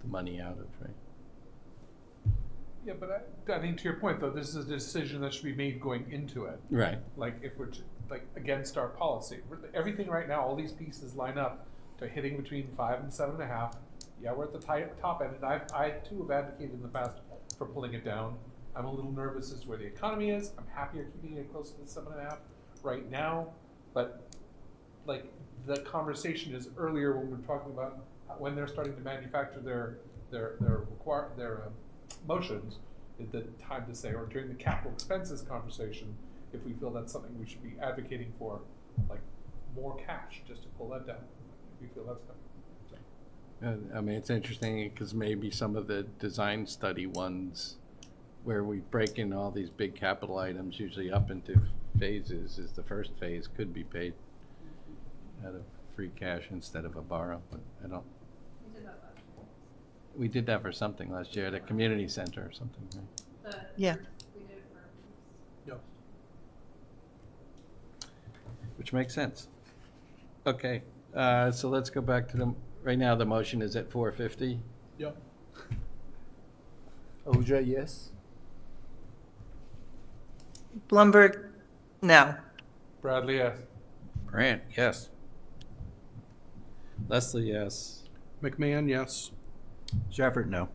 money out of, right? Yeah, but I think to your point though, this is a decision that should be made going into it. Right. Like if we're like against our policy, everything right now, all these pieces line up to hitting between 5 and 7.5. Yeah, we're at the top end, and I too have advocated in the past for pulling it down. I'm a little nervous as to where the economy is. I'm happier keeping it close to the 7.5 right now, but like the conversation is earlier when we're talking about when they're starting to manufacture their motions, is the time to say, or during the capital expenses conversation, if we feel that's something we should be advocating for, like more cash just to pull that down, if we feel that's coming. So. I mean, it's interesting because maybe some of the design study ones where we break in all these big capital items, usually up into phases, is the first phase could be paid out of free cash instead of a borrow, but I don't. We did that for something last year, at a community center or something, right? Yeah. Yeah. Which makes sense. Okay, so let's go back to right now the motion is at 450. Yep. Ahuja, yes. Blumberg, no. Bradley, yes. Grant, yes. Leslie, yes. McMahon, yes. Shafford, no.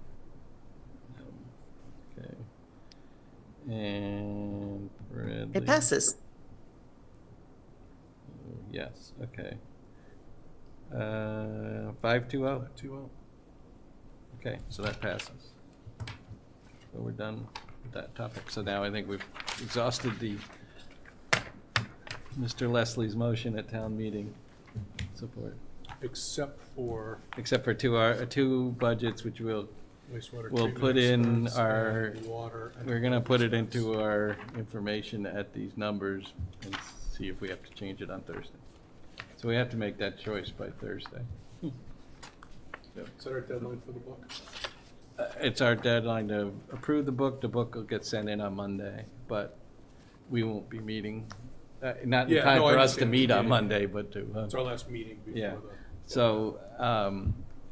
Okay. And Bradley? It passes. Yes, okay. 520? 2-0. Okay, so that passes. So we're done with that topic. So now I think we've exhausted the Mr. Leslie's motion at town meeting support, Except for except for two budgets, which we'll wastewater We'll treatment put in expense our- and water. and we're gonna put it expense. into our information at these numbers and see if we have to change it on Thursday. So we have to make that choice by Thursday. Is that our deadline for the book? It's our deadline to approve the book. The book will get sent in on Monday, but we won't be meeting, not in Yeah, time no, I for us to understand. meet on Yeah. Monday, but to. It's our last meeting Yeah. before the. So,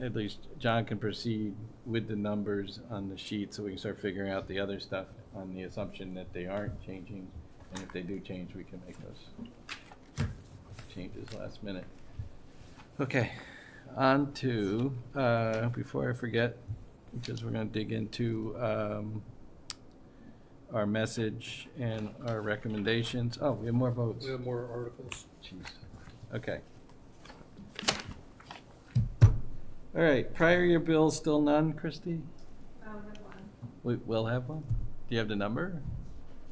at least John can proceed with the numbers on the sheet so we can start figuring out the other stuff on the assumption that they aren't changing. And if they do change, we can make those changes last minute. Okay, on to, before I forget, because we're gonna dig into, our message and our recommendations. Oh, we have more votes. We have more articles. Jeez. Okay. All right, prior year bills, still none, Christie? We'll have one? Do you have the number?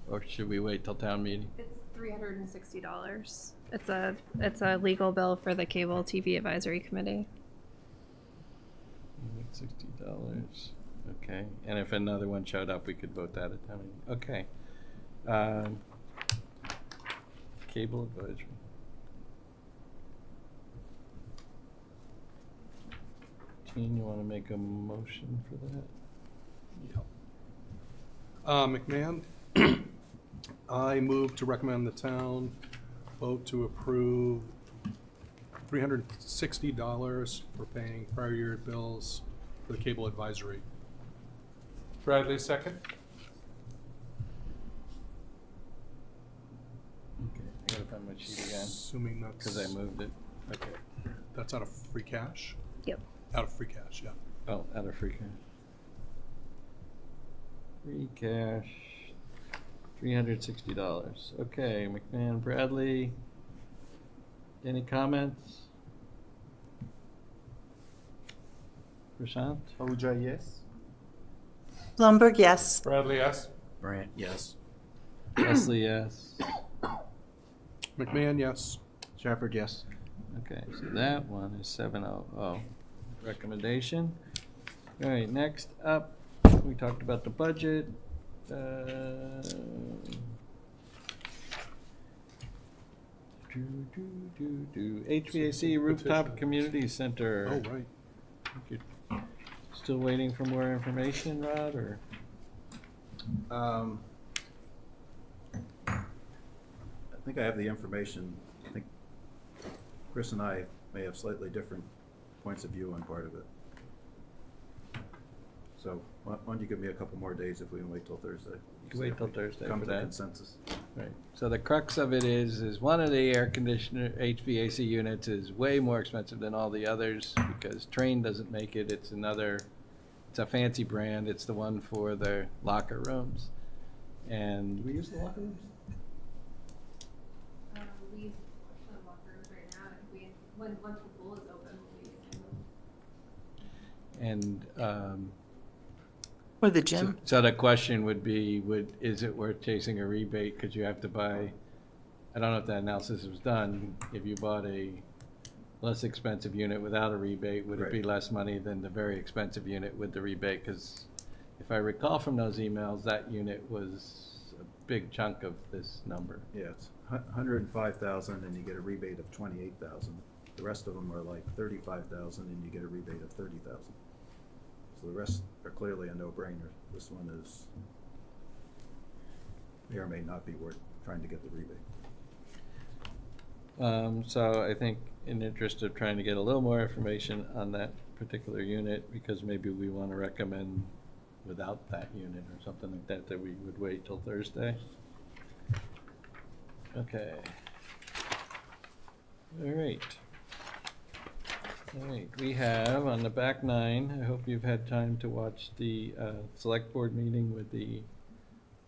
Or should we wait till town meeting? It's $360. It's a legal bill for the Cable TV Advisory Committee. $60. Okay, and if another one showed up, we could vote that at town meeting. Okay. Cable advisory. Gene, you want to make a motion for that? McMahon, I move to recommend the town vote to approve $360 for paying prior year bills for the cable advisory. Bradley, second. Okay, I gotta find my sheet again, Assuming that's. because I moved it. Okay. That's out of free cash? Yep. Out of free cash, yeah. Oh, out of free cash. Free cash, $360. Okay, McMahon, Bradley. Any comments? Prashant? Ahuja, yes. Blumberg, yes. Bradley, yes. Brant, yes. Leslie, yes. McMahon, yes. Shepherd, yes. Okay, so that one is 700 recommendation. All right, next up, we talked about the budget. HVAC rooftop Petitions. community center. Oh, right. Still waiting for more information, Rod, or? I think I have the information. I think Chris and I may have slightly different points of view on part of it. So why don't you give me a couple more days if we can wait till Thursday? You can wait till Thursday Come for to that. consensus. Right, so the crux of it is one of the air conditioner HVAC units is way more expensive than all the others because Trane doesn't make it, it's a fancy brand, it's the one for the locker rooms. And. Do we use the locker rooms? We use lockers right now, once the pool is open, we use them. And, Or the so, gym. so the question would be, is it worth chasing a rebate? Because you have to buy, I don't know if that analysis was done, if you bought a less expensive unit without a rebate, would it be Right. less money than the very expensive unit with the rebate? Because if I recall from those emails, that unit was a big chunk of this number. Yeah, it's 105,000 and you get a rebate of 28,000. The rest of them are like 35,000 and you get a rebate of 30,000. So the rest are clearly a no-brainer. This one is, may or may not be worth trying to get the rebate. So I think in the interest of trying to get a little more information on that particular unit, because maybe we want to recommend without that unit or something like that, that we would wait till Thursday. Okay. All right. All right, we have on the back nine, I hope you've had time to watch the select board meeting with the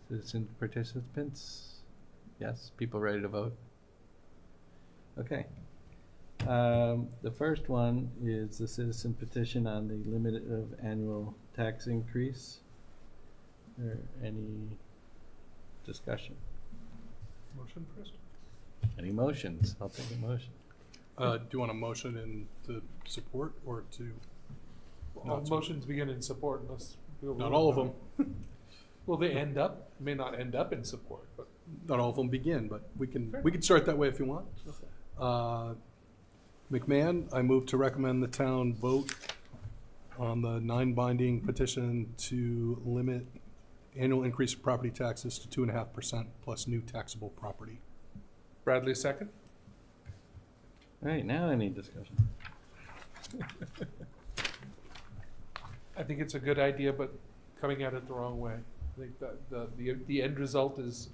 citizen participants. Yes, people ready to vote? Okay. The first one is the citizen petition on the limit of annual tax increase. Or any discussion? Motion first. Any motions? I'll take a motion. Do you want a motion in to support or to? All Not motions begin in support unless. Not all of them. Well, they may not end up in support, but. Not all of them begin, but we can start that way if you want. McMahon, I move to recommend the town vote on the non-binding petition to limit annual increase of property taxes to 2.5% plus new taxable property. Bradley, second. All right, now any discussion? I think it's a good idea, but coming at it the wrong way. I think that the end result is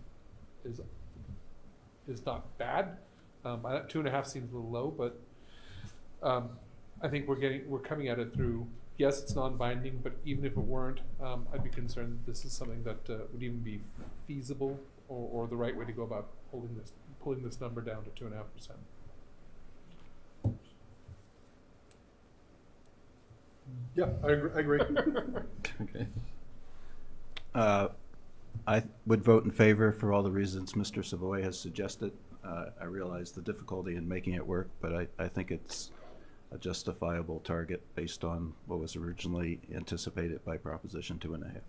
not bad. 2.5 seems a little low, but I think we're coming at it through. Yes, it's non-binding, but even if it weren't, I'd be concerned that this is something that would even be feasible or the right way to go about pulling this number down to 2.5%. Yeah, I agree. Okay. I would vote in favor for all the reasons Mr. Savoy has suggested. I realize the difficulty in making it work, but I think it's a justifiable target based on what was originally anticipated by Proposition 2.5.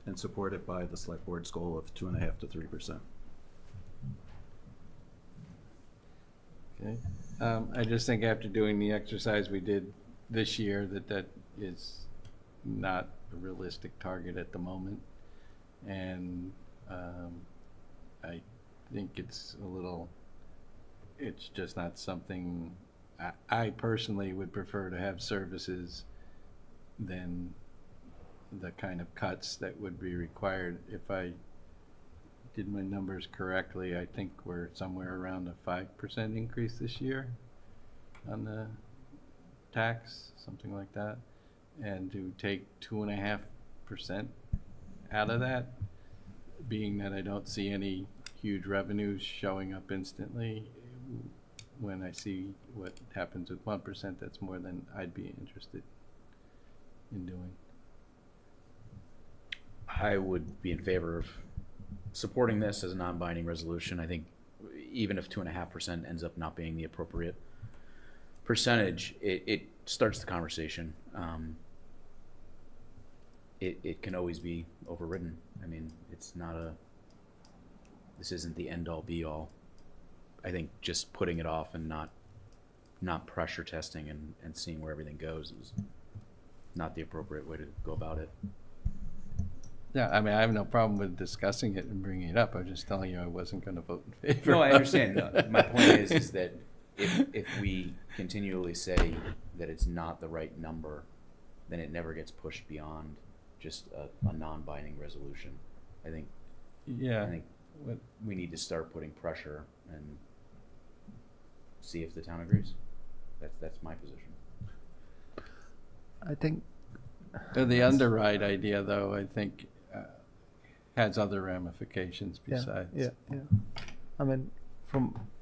And supported by the select board's goal of 2.5 to 3%. Okay. I just think after doing the exercise we did this year, that is not a realistic target at the moment. And I think it's a little it's just not something, I personally would prefer to have services than the kind of cuts that would be required. If I did my numbers correctly, I think we're somewhere around a 5% increase this year on the tax, something like that. And to take 2.5% out of that, being that I don't see any huge revenues showing up instantly, when I see what happens with 1%, that's more than I'd be interested in doing. I would be in favor of supporting this as a non-binding resolution. I think even if 2.5% ends up not being the appropriate percentage, it starts the conversation. It can always be overridden. I mean, this isn't the end-all be-all. I think just putting it off and not pressure testing and seeing where everything goes is not the appropriate way to go about it. Yeah, I mean, I have no problem with discussing it and bringing it up. I was just telling you I wasn't going to vote in favor. No, I understand. No, my point is that if we continually say that it's not the right number, then it never gets pushed beyond just a non-binding resolution. I think we need to start putting pressure and see if the town agrees. That's my position. I think The underride idea, though, I think has other ramifications yeah, besides. yeah. I mean,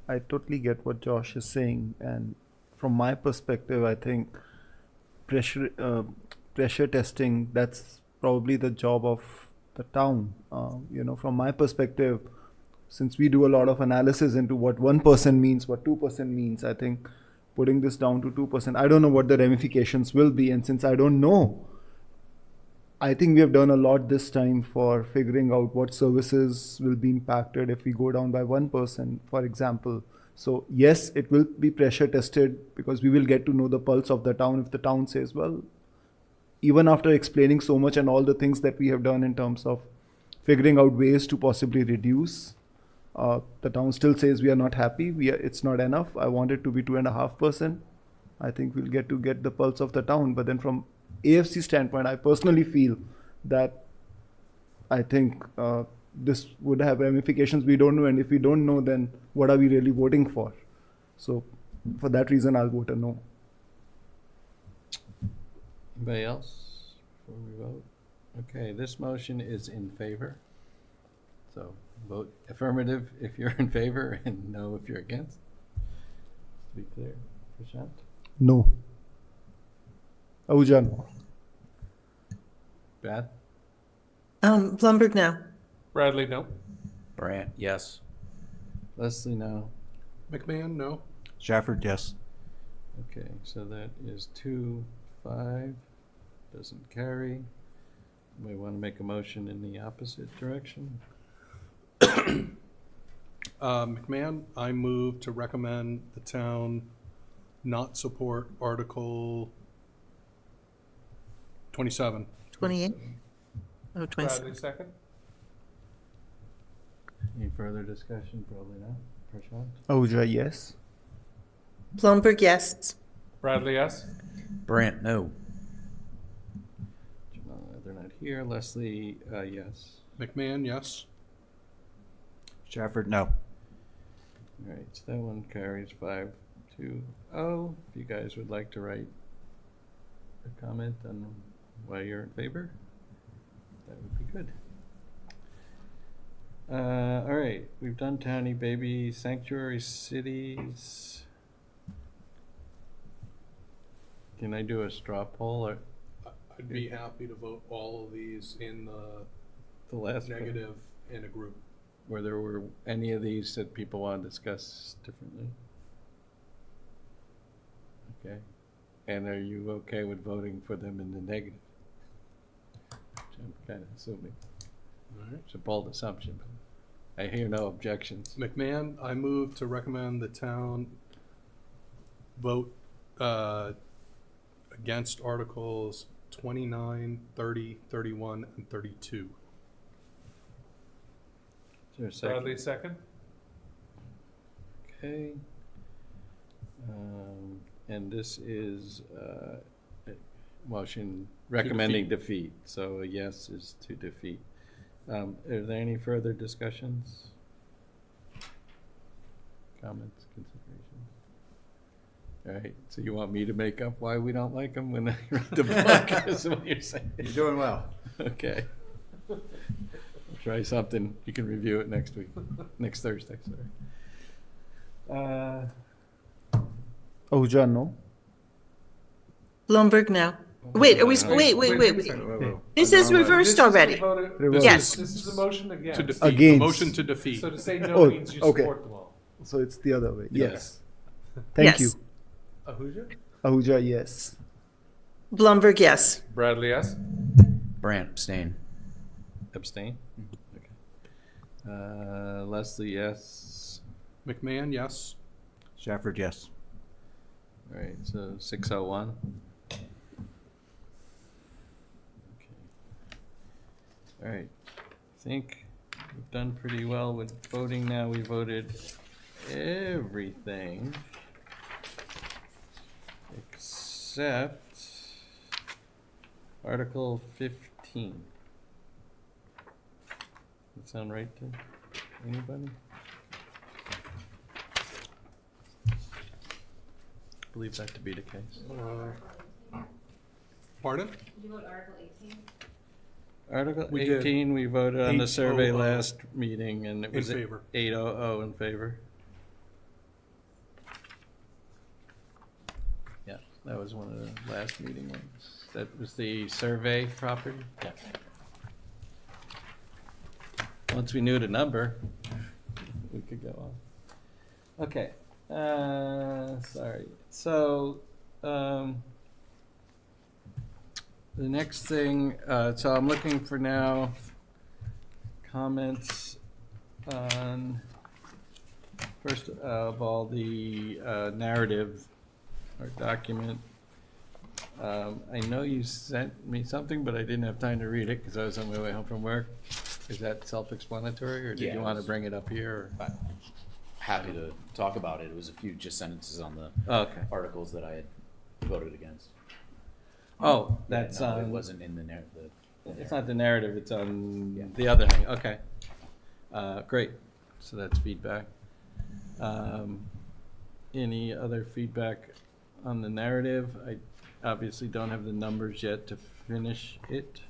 I totally get what Josh is saying, and from my perspective, I think pressure testing, that's probably the job of the town. From my perspective, since we do a lot of analysis into what 1% means, what 2% means, I think putting this down to 2%, I don't know what the ramifications will be, and since I don't know, I think we have done a lot this time for figuring out what services will be impacted if we go down by 1%, for example. So yes, it will be pressure tested because we will get to know the pulse of the town. If the town says, well, even after explaining so much and all the things that we have done in terms of figuring out ways to possibly reduce, the town still says we are not happy, it's not enough, I want it to be 2.5%. I think we'll get the pulse of the town. But then from AFC standpoint, I personally feel that I think this would have ramifications we don't know, and if we don't know, then what are we really voting for? So for that reason, I'll vote a no. Anybody else before we vote? Okay, this motion is in favor. So vote affirmative if you're in favor and no if you're against. To be clear, Prashant? No. Ahuja, no. Beth? Blumberg, no. Bradley, no. Brandt, yes. Leslie, no. McMahon, no. Shafford, yes. Okay, so that is 2-5. Doesn't carry. We want to make a motion in the opposite direction. McMahon, I move to recommend the town not support Article 27. 28? Oh, 27. Bradley, second. Any further discussion? Probably not. Prashant? Ahuja, yes. Blumberg, yes. Bradley, yes. Brandt, no. They're not here. Leslie, yes. McMahon, yes. Shafford, no. All right, so that one carries 5-0. If you guys would like to write a comment on why you're in favor, that would be good. All right, we've done Townie Baby, Sanctuary Cities. Can I do a straw poll or I'd be happy to vote all of these in the last one? negative in a group. Where there were any of these that people want to discuss differently? Okay. And are you okay with voting for them in the negative? Which I'm kind of assuming. All right. It's a bold assumption, but I hear no objections. McMahon, I move to recommend the town vote against Articles 29, 30, 31, and 32. Is there a second? Bradley, second. Okay. And this is a motion recommending defeat, so a yes is to defeat. Are there any further discussions? Comments, considerations? All right, so you want me to make up why we don't like them when I read the book, is what you're saying? You're doing well. Okay. I'll try something. You can review it next week, next Thursday, sorry. Ahuja, no? Bloomberg, no. Wait, are we, wait. This is reversed already. Reverse. Yes. This is the motion again. To defeat, Against. the motion to defeat. So to say no Oh, means you okay. support them all. So it's the other way. Yes. Yes. Thank Yes. you. Ahuja? Ahuja, yes. Blumberg, yes. Bradley, yes? Brandt, abstain. Abstain? Okay. Leslie, yes. McMahon, yes. Shafford, yes. All right, so 601. Okay. All right, I think we've done pretty well with voting now. We voted everything except Article 15. Does that sound right to anybody? I believe that to be the case. Pardon? Did you vote Article 18? Article We did. 18, we voted on the survey 800. last meeting, and it In was favor. 800 in favor. Yeah, that was one of the last meeting ones. That was the survey property? Yeah. Once we knew the number, we could go on. Okay, sorry. So, the next thing, so I'm looking for now comments on, first of all, the narrative or document. I know you sent me something, but I didn't have time to read it because I was on my way home from work. Is that self-explanatory, or did Yeah, you it want to was. bring it up here? Or? Happy to talk about it. It was a few just sentences on the Oh, okay. articles that I had voted against. Oh, Yeah, that's no, it on. wasn't in the narrative. It's not the narrative, it's on Yeah. the other thing, okay. Great, so that's feedback. Any other feedback on the narrative? I obviously don't have the numbers yet to finish it.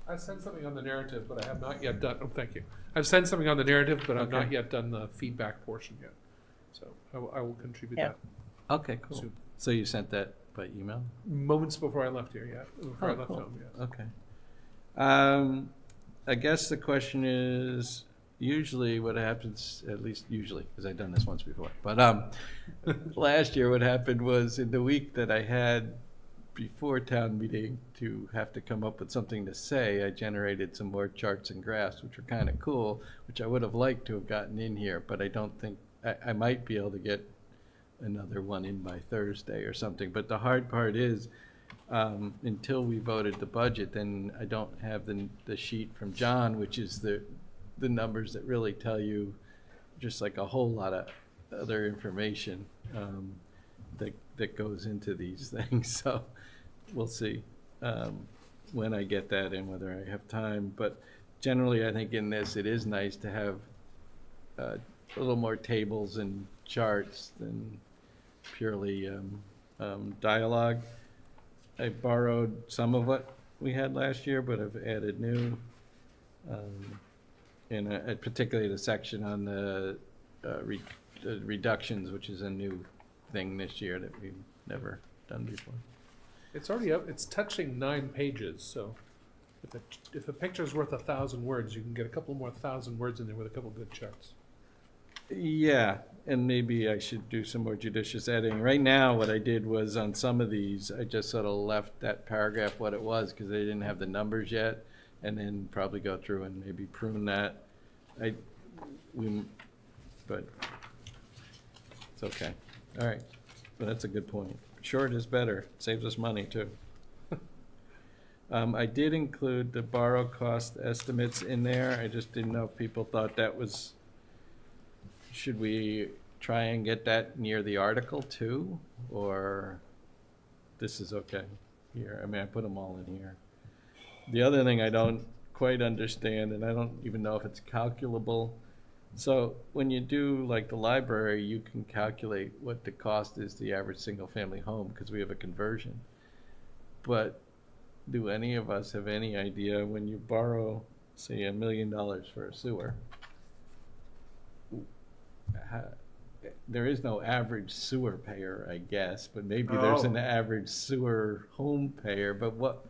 I sent something on the narrative, but I have not yet done, oh, thank you. I've sent something on the narrative, but I've not Okay. yet done the feedback portion yet. So I will contribute Yeah. that Okay, cool. soon. So you sent that by email? Moments before I left here, yeah, before I Oh, left cool. home, yeah. Okay. I guess the question is, usually what happens, at least usually, because I've done this once before, but last year what happened was in the week that I had before town meeting to have to come up with something to say, I generated some more charts and graphs, which were kind of cool, which I would have liked to have gotten in here, but I don't think, I might be able to get another one in by Thursday or something. But the hard part is, until we voted the budget, then I don't have the sheet from John, which is the numbers that really tell you just like a whole lot of other information that goes into these things. So we'll see when I get that and whether I have time. But generally, I think in this, it is nice to have a little more tables and charts than purely dialogue. I borrowed some of what we had last year, but I've added new. And particularly the section on the reductions, which is a new thing this year that we've never done before. It's already up, it's touching 9 pages, so if a picture's worth 1,000 words, you can get a couple more 1,000 words in there with a couple good charts. Yeah, and maybe I should do some more judicious editing. Right now, what I did was on some of these, I just sort of left that paragraph what it was because they didn't have the numbers yet, and then probably go through and maybe prune that. But it's okay. All right, but that's a good point. Short is better, saves us money too. I did include the borrow cost estimates in there. I just didn't know if people thought that was, should we try and get that near the article too, or this is okay here? I mean, I put them all in here. The other thing I don't quite understand, and I don't even know if it's calculable. So when you do like the library, you can calculate what the cost is to the average single-family home because we have a conversion. But do any of us have any idea when you borrow, say, $1 million for a sewer? There is no average sewer payer, I guess, but maybe there's an average sewer home payer. But what?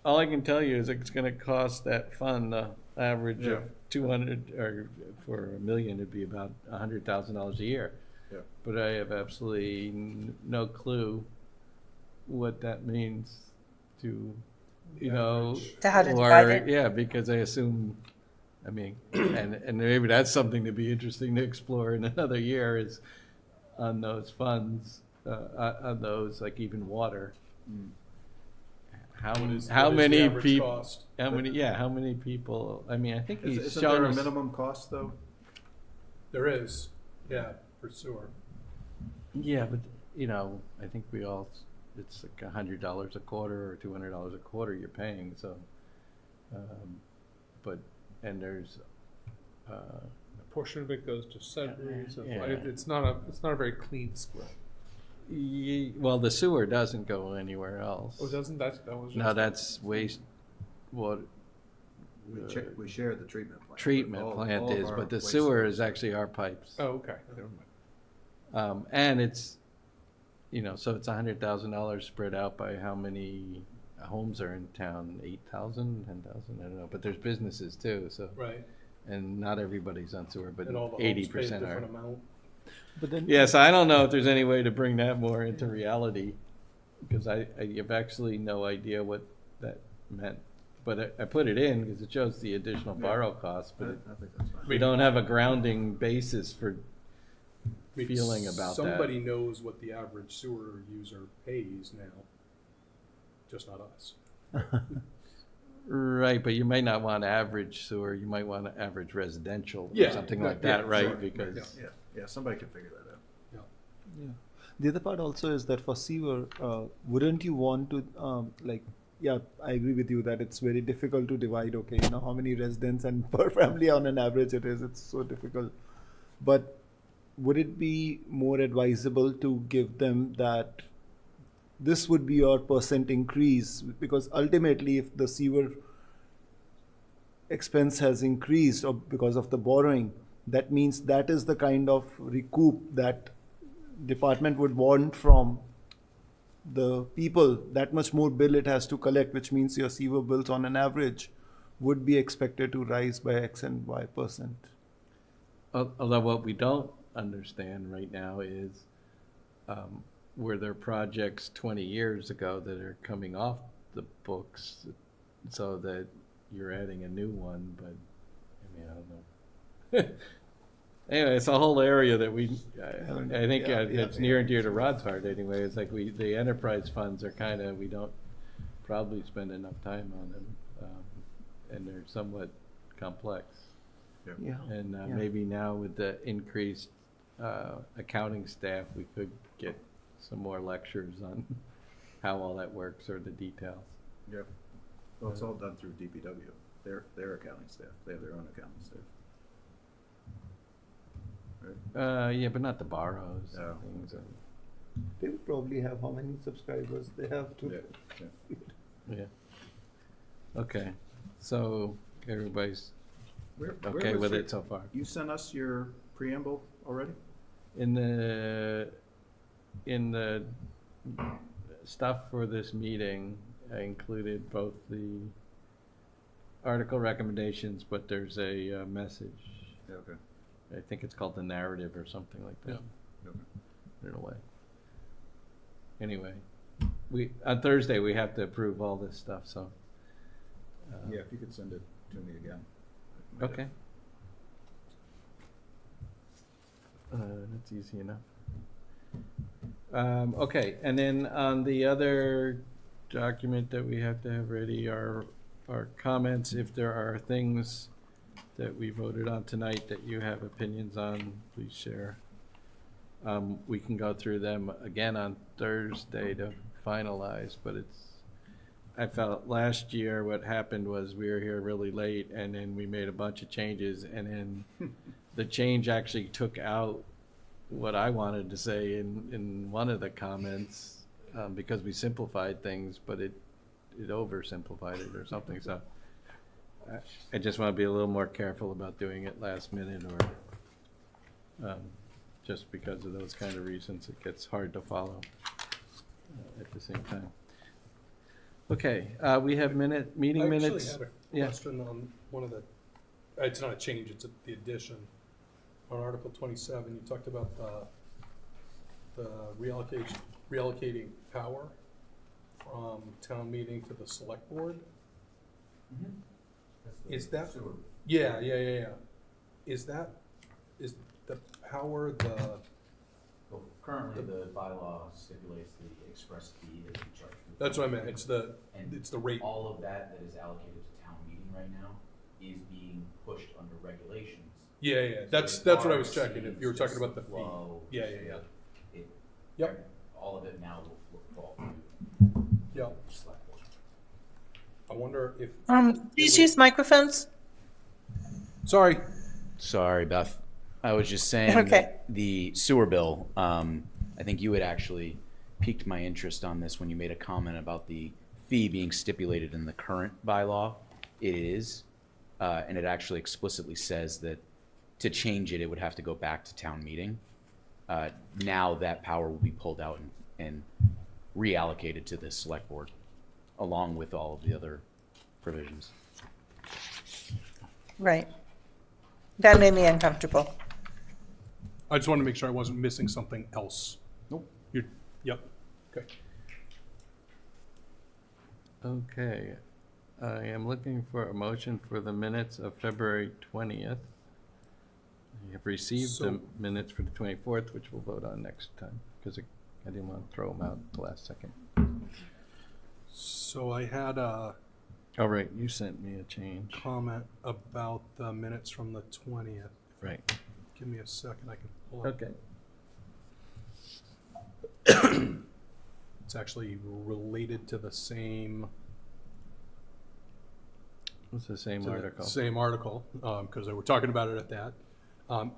All I can tell you is it's going to cost that fund the average of 200, or for $1 million, it'd be about $100,000 a year. Yeah. But I have absolutely no clue what that means to, you know, To how to divide or it. yeah, because I assume, I mean, and maybe that's something to be interesting to explore in another year is on those funds, on those like even water. How What is the many average people? cost? How many people? I mean, I think he's Isn't shown there a us. minimum cost, though? There is, yeah, for sewer. Yeah, but you know, I think we all. It's like $100 a quarter or $200 a quarter you're paying. So, but and there's. A portion of it goes to Sudbury's. Yeah. It's not a very clean split. Well, the sewer doesn't go anywhere else. Oh, doesn't that was just, No, that's waste. What We share the treatment plant. treatment All plant of is, our but the waste sewer is- is actually our pipes. Oh, okay. Never mind. And it's, you know, so it's $100,000 spread out by how many homes are in town? 8,000, 10,000, I don't know. But there's businesses too, so Right. and not everybody's on sewer, but And all the homes pay a 80% are. different amount. But then Yes, I don't know if there's any way to bring that more into reality, because I have actually no idea what that meant. But I put it in because it shows the additional borrow costs, but I think that's fine. we don't have a grounding basis for I mean, feeling about that. somebody knows what the average sewer user pays now, just not us. Right, but you might not want average sewer, you might want average residential or Yeah, something yeah, like that, yeah, right? sure, Because Yeah, somebody can figure that out. Yeah. The other part also is that for sewer, wouldn't you want to, yeah, I agree with you that it's very difficult to divide, okay, you know, how many residents and per family on an average it is, it's so difficult. But would it be more advisable to give them that this would be your percent increase? Because ultimately, if the sewer expense has increased or because of the borrowing, that means that is the kind of recoup that department would want from the people. That much more bill it has to collect, which means your sewer bills on an average would be expected to rise by X and Y percent. although what we don't understand right now is were there projects 20 years ago that are coming off the books so that you're adding a new one, but I mean, I don't know. Anyway, it's a whole area that we, I think it's near and dear to Rod's heart anyway. It's like the enterprise funds are kind of, we don't probably spend enough time on them. And they're somewhat complex. Yeah. And maybe now with the increased accounting staff, we could get some more lectures on how all that works or the details. Yep. Well, it's all done through DPW, their accounting staff. They have their own accounting staff. Right? Yeah, but not the borrows Oh, and things. okay. They would probably have how many subscribers they have to. Yeah. Okay, so everybody's Where okay was with your- it so far? You sent us your preamble already? In the stuff for this meeting, I included both the article recommendations, but there's a message. Yeah, okay. I think it's called the narrative or something like that. Okay. In a way. Anyway, on Thursday we have to approve all this stuff, so. Yeah, if you could send it to me again. Okay. That's easy enough. Okay, and then on the other document that we have to have ready are comments if there are things that we voted on tonight that you have opinions on, please share. We can go through them again on Thursday to finalize, but I felt last year what happened was we were here really late and then we made a bunch of changes and then the change actually took out what I wanted to say in one of the comments because we simplified things, but it oversimplified it or something. So I just want to be a little more careful about doing it last minute or just because of those kind of reasons. It gets hard to follow at the same time. Okay, we have meeting minutes. I actually had a Yeah. question on one of the, it's not a change, it's the addition. On Article 27, you talked about the reallocating power from town meeting to the select board. Is that? Yeah. Is the power the? Well, currently, the bylaw stipulates the express fee that you charge. That's what I meant, it's the rate. All of that is allocated to town meeting right now is being pushed under regulations. Yeah, that's So what I was it checking, if you were talking about the fee. flow, Yeah. It, Yep. all of it now will fall to Yeah, the select board. I wonder if. Please use microphones. Sorry. Sorry, Beth. I was just saying Okay. that the sewer bill, I think you had actually piqued my interest on this when you made a comment about the fee being stipulated in the current bylaw. It is, and it actually explicitly says that to change it, it would have to go back to town meeting. Now that power will be pulled out and reallocated to the select board, along with all of the other provisions. Right. That made me uncomfortable. I just wanted to make sure I wasn't missing something else. Nope. Yep, okay. Okay, I am looking for a motion for the minutes of February 20th. I have received the So- minutes for the 24th, which we'll vote on next time, because I didn't want to throw them out at the last second. So I had a Oh, right, you sent me a change. comment about the minutes from the 20th. Right, Give me a second, I can pull up. okay. It's actually related to the same. It's the same to the article. Same article, because they were talking about it at that.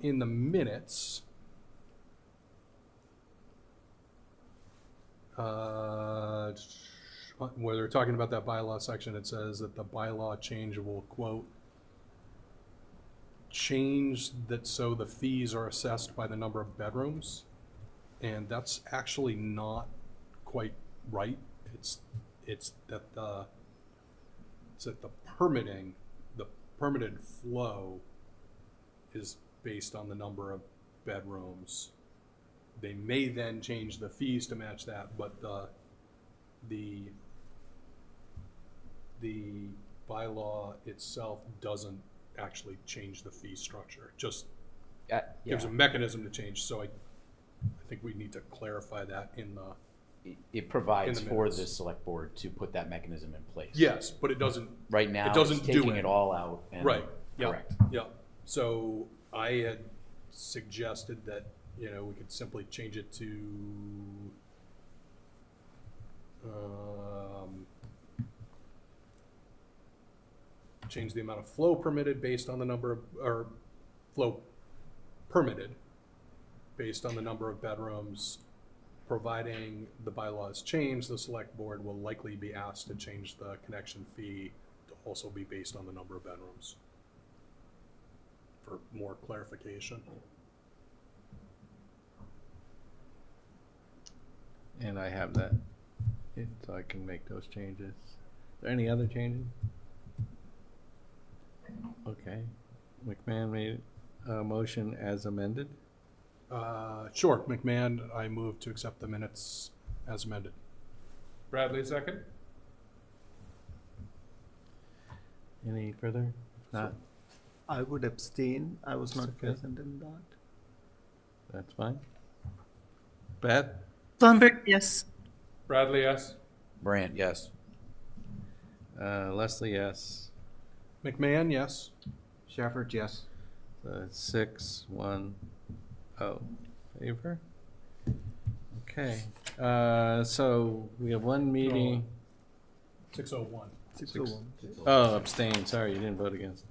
In the minutes, where they're talking about that bylaw section, it says that the bylaw change will, quote, change that so the fees are assessed by the number of bedrooms. And that's actually not quite right. It's that the permitted flow is based on the number of bedrooms. They may then change the fees to match that, but the bylaw itself doesn't actually change the fee structure. Just gives a mechanism to change. So I think we need to clarify that in the. It provides in the for minutes. the select board to put that mechanism in place. Yes, but it doesn't. Right now, It doesn't it's do taking it. it all out. And Right, yeah, Correct. yeah. So I had suggested that, we could simply change it to, change the amount of flow permitted based on the number of, or flow permitted based on the number of bedrooms. Providing the bylaws change, the select board will likely be asked to change the connection fee to also be based on the number of bedrooms. For more clarification. And I have that, so I can make those changes. Are there any other changes? Okay, McMahon made a motion as amended. Sure, McMahon, I move to accept the minutes as amended. Bradley, second? Any further? If not, I would abstain. I was not okay. present in that. that's fine. Beth? Blumberg, yes. Bradley, yes. Brandt, yes. Leslie, yes. McMahon, yes. Shafford, yes. 6-1-0. Favor? Okay, so we have one meeting. 601. 601. Oh, abstain, sorry, you didn't vote against.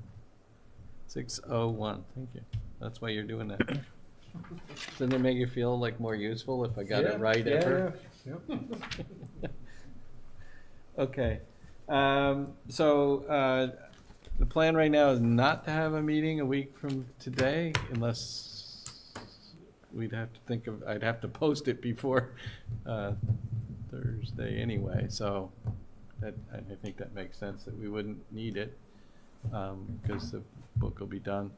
601, thank you. That's why you're doing that. Doesn't it make you feel like more useful if I got it right ever? Okay, so the plan right now is not to have a meeting a week from today unless we'd have to think of, I'd have to post it before Thursday anyway, so that, I think that makes sense that we wouldn't need it because the book will be done.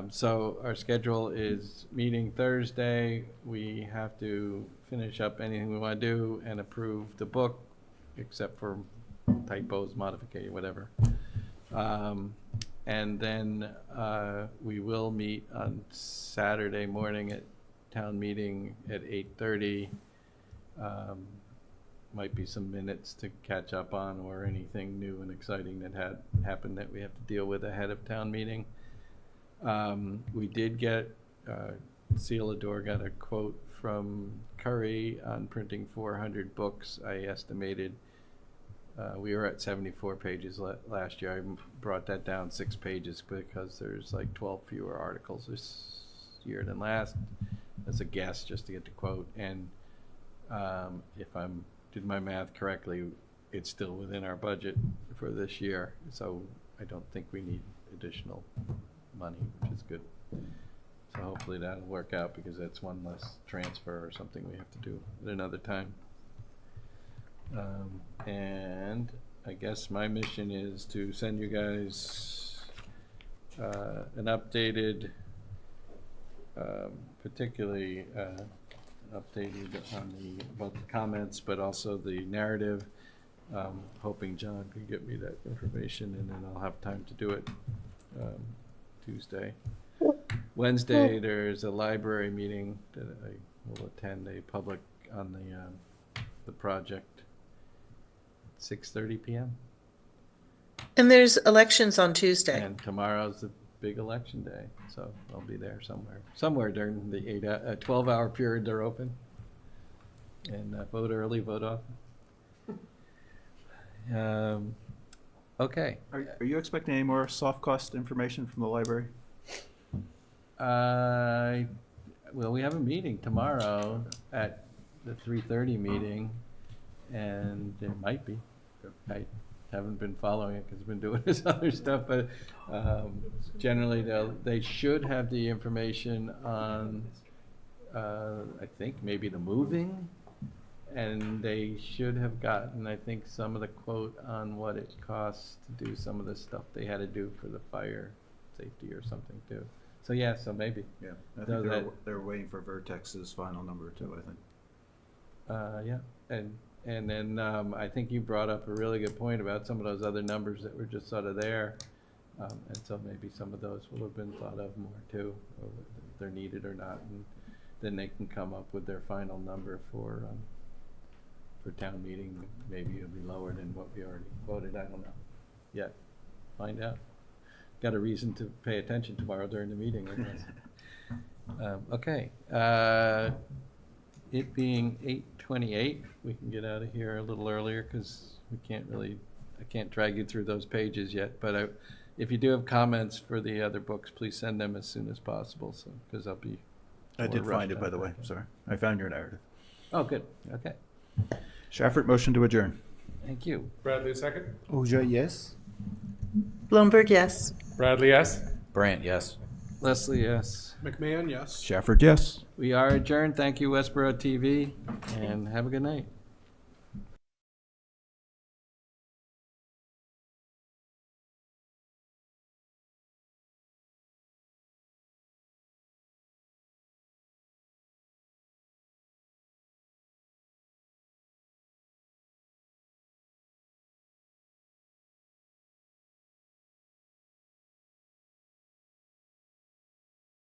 So our schedule is meeting Thursday. We have to finish up anything we want to do and approve the book, except for typos, modification, whatever. And then we will meet on Saturday morning at town meeting at 8:30. Might be some minutes to catch up on or anything new and exciting that had happened that we have to deal with ahead of town meeting. We did get, Celador got a quote from Curry on printing 400 books. I estimated we were at 74 pages last year. I brought that down 6 pages because there's like 12 fewer articles this year than last. As a guess, just to get the quote. And if I'm did my math correctly, it's still within our budget for this year. So I don't think we need additional money, which is good. So hopefully that'll work out because that's one less transfer or something we have to do at another time. And I guess my mission is to send you guys an updated, particularly updated on both the comments, but also the narrative. Hoping John can get me that information, and then I'll have time to do it Tuesday. Wednesday, there's a library meeting that I will attend, a public on the project. 6:30 p.m. And there's elections on Tuesday. And tomorrow's the big election day, so I'll be there somewhere during the 12-hour period they're open. And vote early, vote often. Okay. Are you expecting any more soft cost information from the library? Well, we have a meeting tomorrow at the 3:30 meeting, and there might be. I haven't been following it because I've been doing this other stuff, but generally they should have the information on, I think, maybe the moving, and they should have gotten, I think, some of the quote on what it costs to do some of the stuff they had to do for the fire safety or something too. So yeah, so maybe. Yeah, I think they're waiting for Vertex's final number too, I think. Yeah, and then I think you brought up a really good point about some of those other numbers that were just sort of there. And so maybe some of those will have been thought of more too, or if they're needed or not. And then they can come up with their final number for town meeting. Maybe it'll be lower than what we already voted. I don't know yet. Find out. Got a reason to pay attention tomorrow during the meeting, I guess. Okay. It being 8:28, we can get out of here a little earlier because we can't really, I can't drag you through those pages yet. But if you do have comments for the other books, please send them as soon as possible. So because I'll be. I did find it, by the way. Sorry, I found your narrative. Oh, good. Okay. Shafford, motion to adjourn. Thank you. Bradley, a second. Ahuja, yes. Bloomberg, yes. Bradley, yes. Brant, yes. Leslie, yes. McMahon, yes. Shafford, yes. We are adjourned. Thank you, Westborough TV, and have a good night.